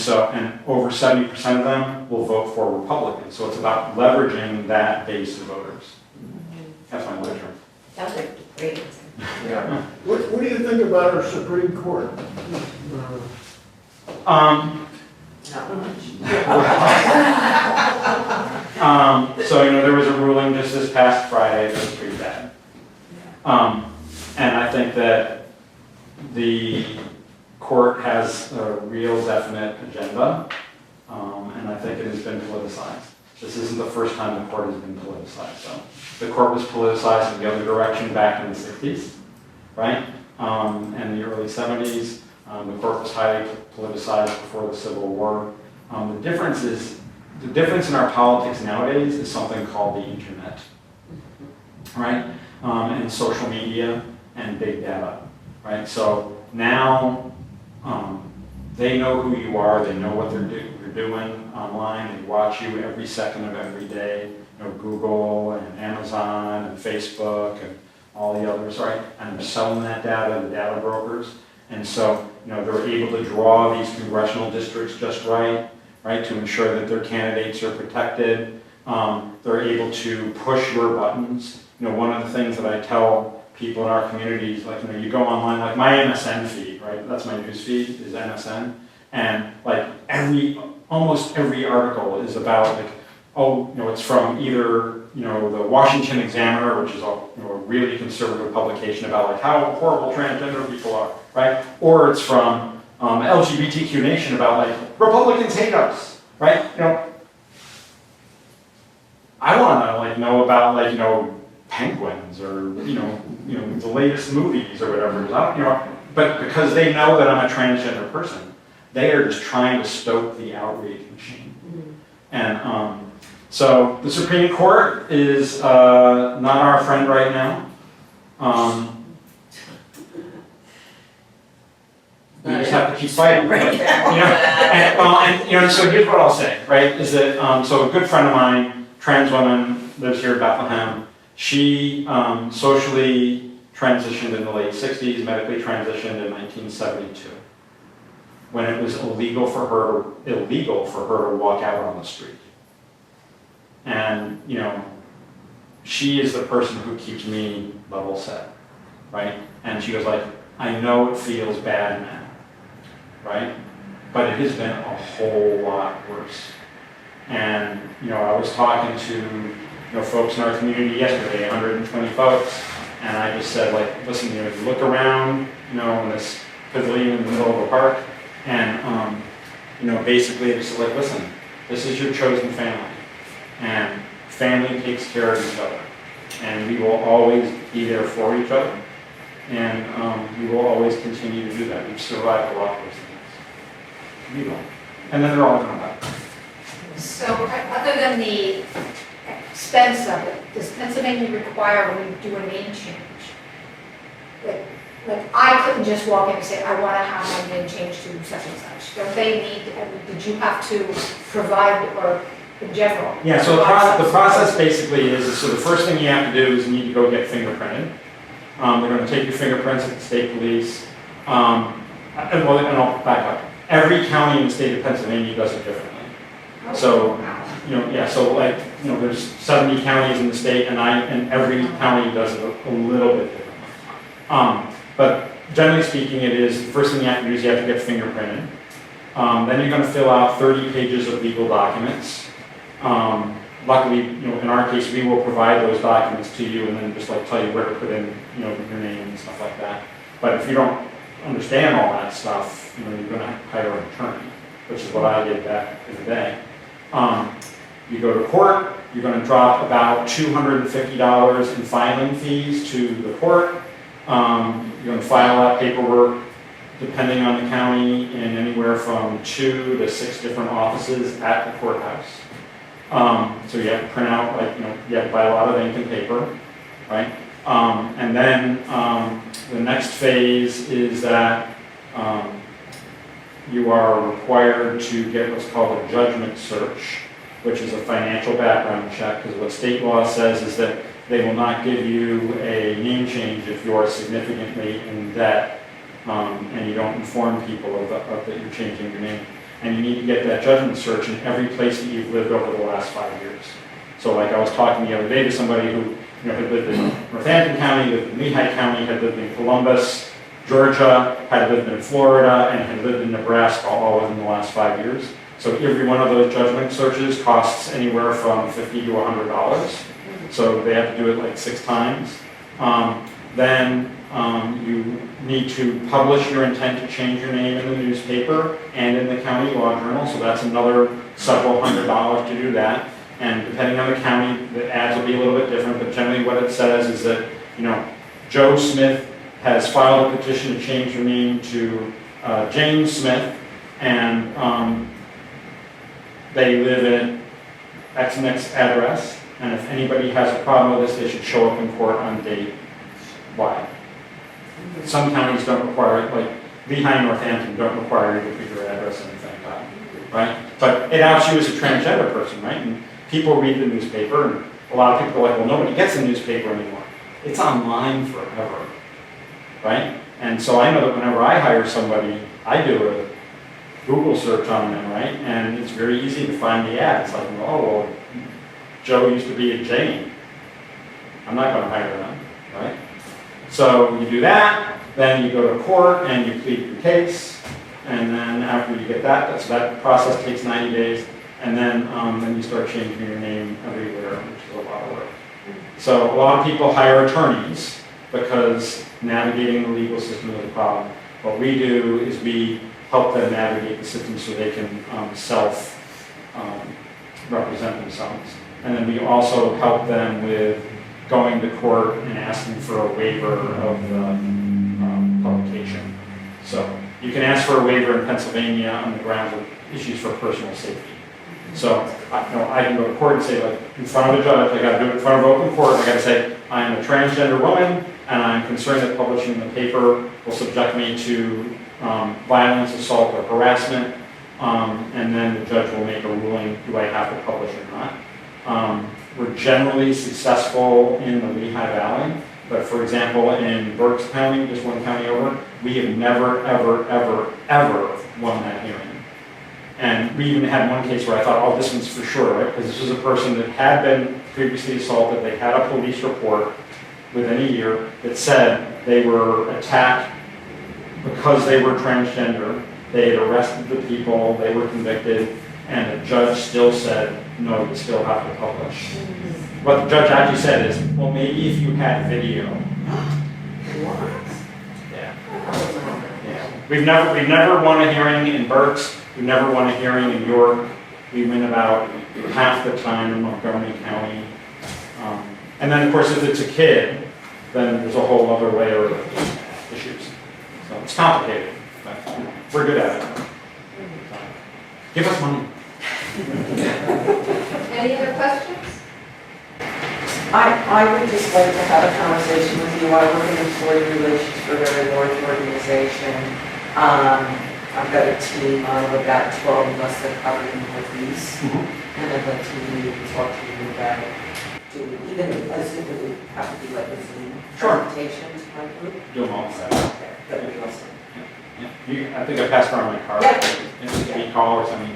Speaker 2: over 70% of them will vote for Republicans. So it's about leveraging that base of voters. That's my lecture.
Speaker 7: That was a great answer.
Speaker 3: Yeah.
Speaker 6: What do you think about our Supreme Court?
Speaker 7: Not much.
Speaker 2: So, you know, there was a ruling just this past Friday that was pretty bad. And I think that the court has a real definite agenda, and I think it has been politicized. This isn't the first time the court has been politicized, so. The court was politicized in the other direction back in the 60s, right? And the early 70s. The court was highly politicized before the Civil War. The difference in our politics nowadays is something called the internet, right? And social media and big data, right? So now they know who you are, they know what you're doing online, they watch you every second of every day, you know, Google and Amazon and Facebook and all the others, right? And they're selling that data to data brokers. And so, you know, they're able to draw these congressional districts just right, to ensure that their candidates are protected. They're able to push your buttons. You know, one of the things that I tell people in our communities, like, you know, you go online, like my MSN feed, right? That's my news feed, is MSN. And like almost every article is about like, oh, you know, it's from either, you know, the Washington Examiner, which is a, you know, a really conservative publication about like how horrible transgender people are, right? Or it's from LGBTQ Nation about like Republicans hate us, right? You know, I want to like know about like, you know, penguins or you know the latest movies or whatever. You know, but because they know that I'm a transgender person, they are just trying to stoke the outrage machine. And so the Supreme Court is not our friend right now. We just have to keep fighting. Right. You know, and you know, so here's what I'll say, right? Is that so a good friend of mine, trans woman, lives here in Bethlehem. She socially transitioned in the late 60s, medically transitioned in 1972, when it was illegal for her to walk out on the street. And you know, she is the person who keeps me level set, right? And she goes like, I know it feels bad now, right? but it has been a whole lot worse. And, I was talking to, folks in our community yesterday, 120 folks, and I just said, like, listen, you look around, in this pavilion in the middle of a park, and, basically it's like, listen, this is your chosen family, and family takes care of each other, and we will always be there for each other, and we will always continue to do that. We've survived a lot of those things. We will. And then they're all going to die.
Speaker 1: So other than the expense of it, does Pennsylvania require when you do a name change? Like I couldn't just walk in and say, I want to have my name changed to such and such. Don't they did you have to provide, or in general?
Speaker 2: Yeah, so the process basically is, so the first thing you have to do is you need to go get fingerprinted. They're going to take your fingerprints at the state police. And I'll back up. Every county in the state of Pennsylvania does it differently. So, there's 70 counties in the state, and every county does it a little bit differently. But generally speaking, it is, the first thing you have to do is you have to get fingerprinted. Then you're going to fill out 30 pages of legal documents. Luckily, in our case, we will provide those documents to you and then just tell you where to put in, your name and stuff like that. But if you don't understand all that stuff, you're going to hire an attorney, which is what I did back in the day. You go to court, you're going to drop about $250 in filing fees to the court. You're going to file out paperwork, depending on the county, in anywhere from 2 to 6 different offices at the courthouse. So you have to print out, you have to buy a lot of ink and paper, right? And then the next phase is that you are required to get what's called a judgment search, which is a financial background check, because what state law says is that they will not give you a name change if you are significantly in debt and you don't inform people of that you're changing your name. And you need to get that judgment search in every place that you've lived over the last 5 years. So I was talking the other day to somebody who had lived in Northampton County, lived in Lehigh County, had lived in Columbus, Georgia, had lived in Florida, and had lived in Nebraska all within the last 5 years. So every one of those judgment searches costs anywhere from $50 to $100. So they have to do it 6 times. Then you need to publish your intent to change your name in the newspaper and in the county law journal. So that's another several $100s to do that. And depending on the county, the ads will be a little bit different, but generally what it says is that, Joe Smith has filed a petition to change your name to James Smith, and they live at X and X address, and if anybody has a problem with this, they should show up in court on date Y. Some counties don't require it, like Lehigh and Northampton don't require you to put your address and anything like that, right? But it outs you as a transgender person, right? And people read the newspaper, and a lot of people are like, well, nobody gets the newspaper anymore. It's online forever, right? And so I know that whenever I hire somebody, I do a Google search on them, right? And it's very easy to find the ad. It's like, oh, well, Joe used to be a Jane. I'm not going to hire them, right? So you do that, then you go to court and you plead your case, and then after you get that, so that process takes 90 days, and then you start changing your name everywhere, which is a lot of work. So a lot of people hire attorneys because navigating the legal system is a problem. What we do is we help them navigate the system so they can represent themselves. And then we also help them with going to court and asking for a waiver of the publication. So you can ask for a waiver in Pennsylvania on the grounds of issues for personal safety. So I can go to court and say, like, in front of a judge, I got to do it in front of open court, I got to say, I am a transgender woman, and I'm concerned that publishing the paper will subject me to violence, assault, or harassment, and then the judge will make a ruling, do I have to publish or not. We're generally successful in the Lehigh Valley, but for example, in Berks County, just one county over, we have never, ever, ever, ever won that hearing. And we even had one case where I thought, oh, this one's for sure, right? Because this was a person that had been previously assaulted, they had a police report within a year that said they were attacked because they were transgender, They had arrested the people, they were convicted, and the judge still said, no, you still have to publish. What the judge actually said is, well, maybe if you had video. Yeah. Yeah. We've never won a hearing in Berks. We've never won a hearing in York. We win about half the time in Montgomery County. And then, of course, if it's a kid, then there's a whole other layer of issues. So it's complicated, but we're good at it. So, give us money.
Speaker 1: Any other questions?
Speaker 8: I would just like to have a conversation with you. I work in employee relations for a very large organization. I've got a team of about 12 of us that cover the Northeast. And I'd like to talk to you about doing, even as if it would have to be like a Zoom
Speaker 2: Sure.
Speaker 8: presentation to my group.
Speaker 2: Do them all.
Speaker 8: Okay, that would be awesome.
Speaker 2: Yeah. I think I passed around my card.
Speaker 8: Yeah.
Speaker 2: Just give me a call or something.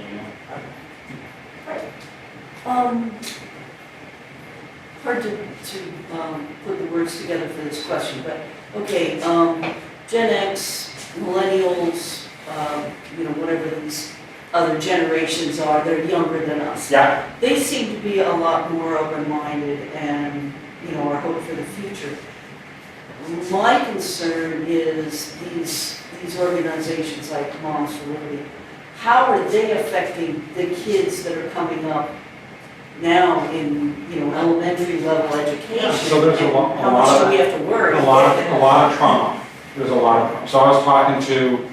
Speaker 9: Hard to put the words together for this question, but, okay, Gen X, millennials, whatever these other generations are, they're younger than us.
Speaker 2: Yeah.
Speaker 9: They seem to be a lot more open-minded and, are hope for the future. My concern is these organizations like Moms for Liberty, how are they affecting the kids that are coming up now in, elementary level education?
Speaker 2: So there's
Speaker 9: How much do we have to worry?
Speaker 2: a lot of trauma. There's a lot of trauma. So I was talking to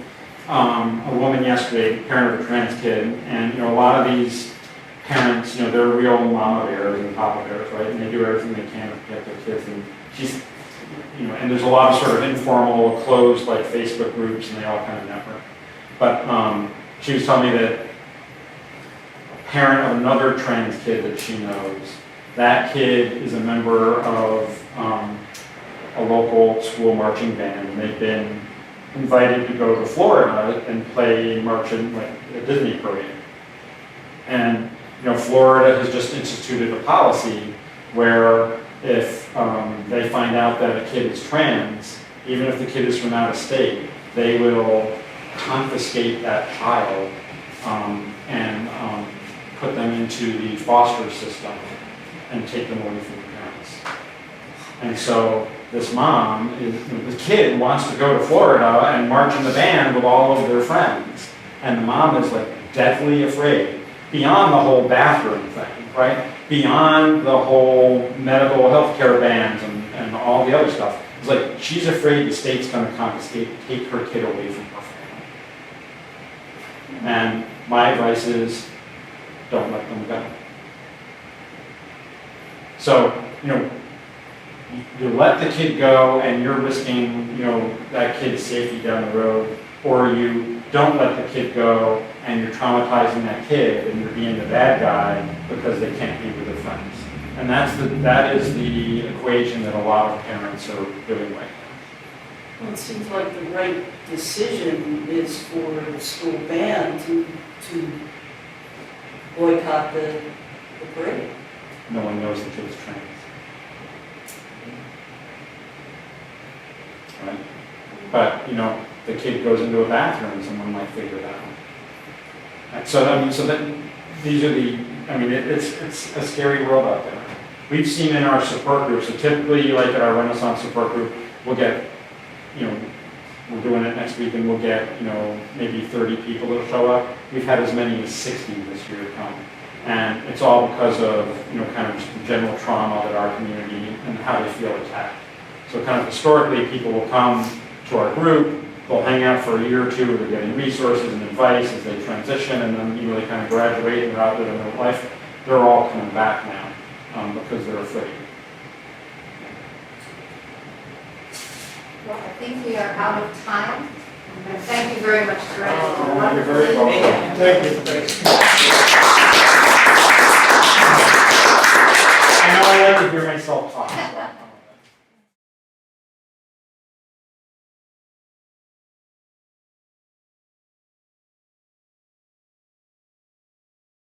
Speaker 2: a woman yesterday, parent of a trans kid, and a lot of these parents, they're real mama bears and papa bears, right? And they do everything they can to protect their kids. And she's, and there's a lot of sort of informal, closed, like Facebook groups, and they all kind of network. But she was telling me that a parent of another trans kid that she knows, that kid is a member of a local school marching band, and they've been invited to go to Florida and play march in like a Disney parade. And Florida has just instituted a policy where if they find out that a kid is trans, even if the kid is from out of state, they will confiscate that child and put them into the foster system and take them away from the parents. And so this mom, the kid wants to go to Florida and march in the band with all of their friends. And the mom is like deathly afraid, beyond the whole bathroom thing, right? Beyond the whole medical healthcare bans and all the other stuff. It's like she's afraid the state's going to confiscate, take her kid away from her family. And my advice is, don't let them go. So, you let the kid go and you're risking, that kid's safety down the road, or you don't let the kid go and you're traumatizing that kid and you're being the bad guy because they can't be with their friends. And that is the equation that a lot of parents are doing right now.
Speaker 9: Well, it seems like the right decision is for the school band to boycott the parade.
Speaker 2: No one knows the kid's trans. Right? But, the kid goes into a bathroom, someone might figure that out. So these are it's a scary world out there. We've seen in our support groups, so typically like at our Renaissance support group, we'll get, we're doing it next week and we'll get, maybe 30 people that'll show up. We've had as many as 60 this year come. And it's all because of, kind of just the general trauma that our community and how they feel attacked. So kind of historically, people will come to our group, they'll hang out for a year or two, they're getting resources and advice as they transition, and then they kind of graduate and they're out there in their life. They're all coming back now because they're afraid.
Speaker 1: Well, I think we are out of time. And thank you very much, Corinne.
Speaker 2: You're very welcome. Thank you. I know I like to hear myself talk.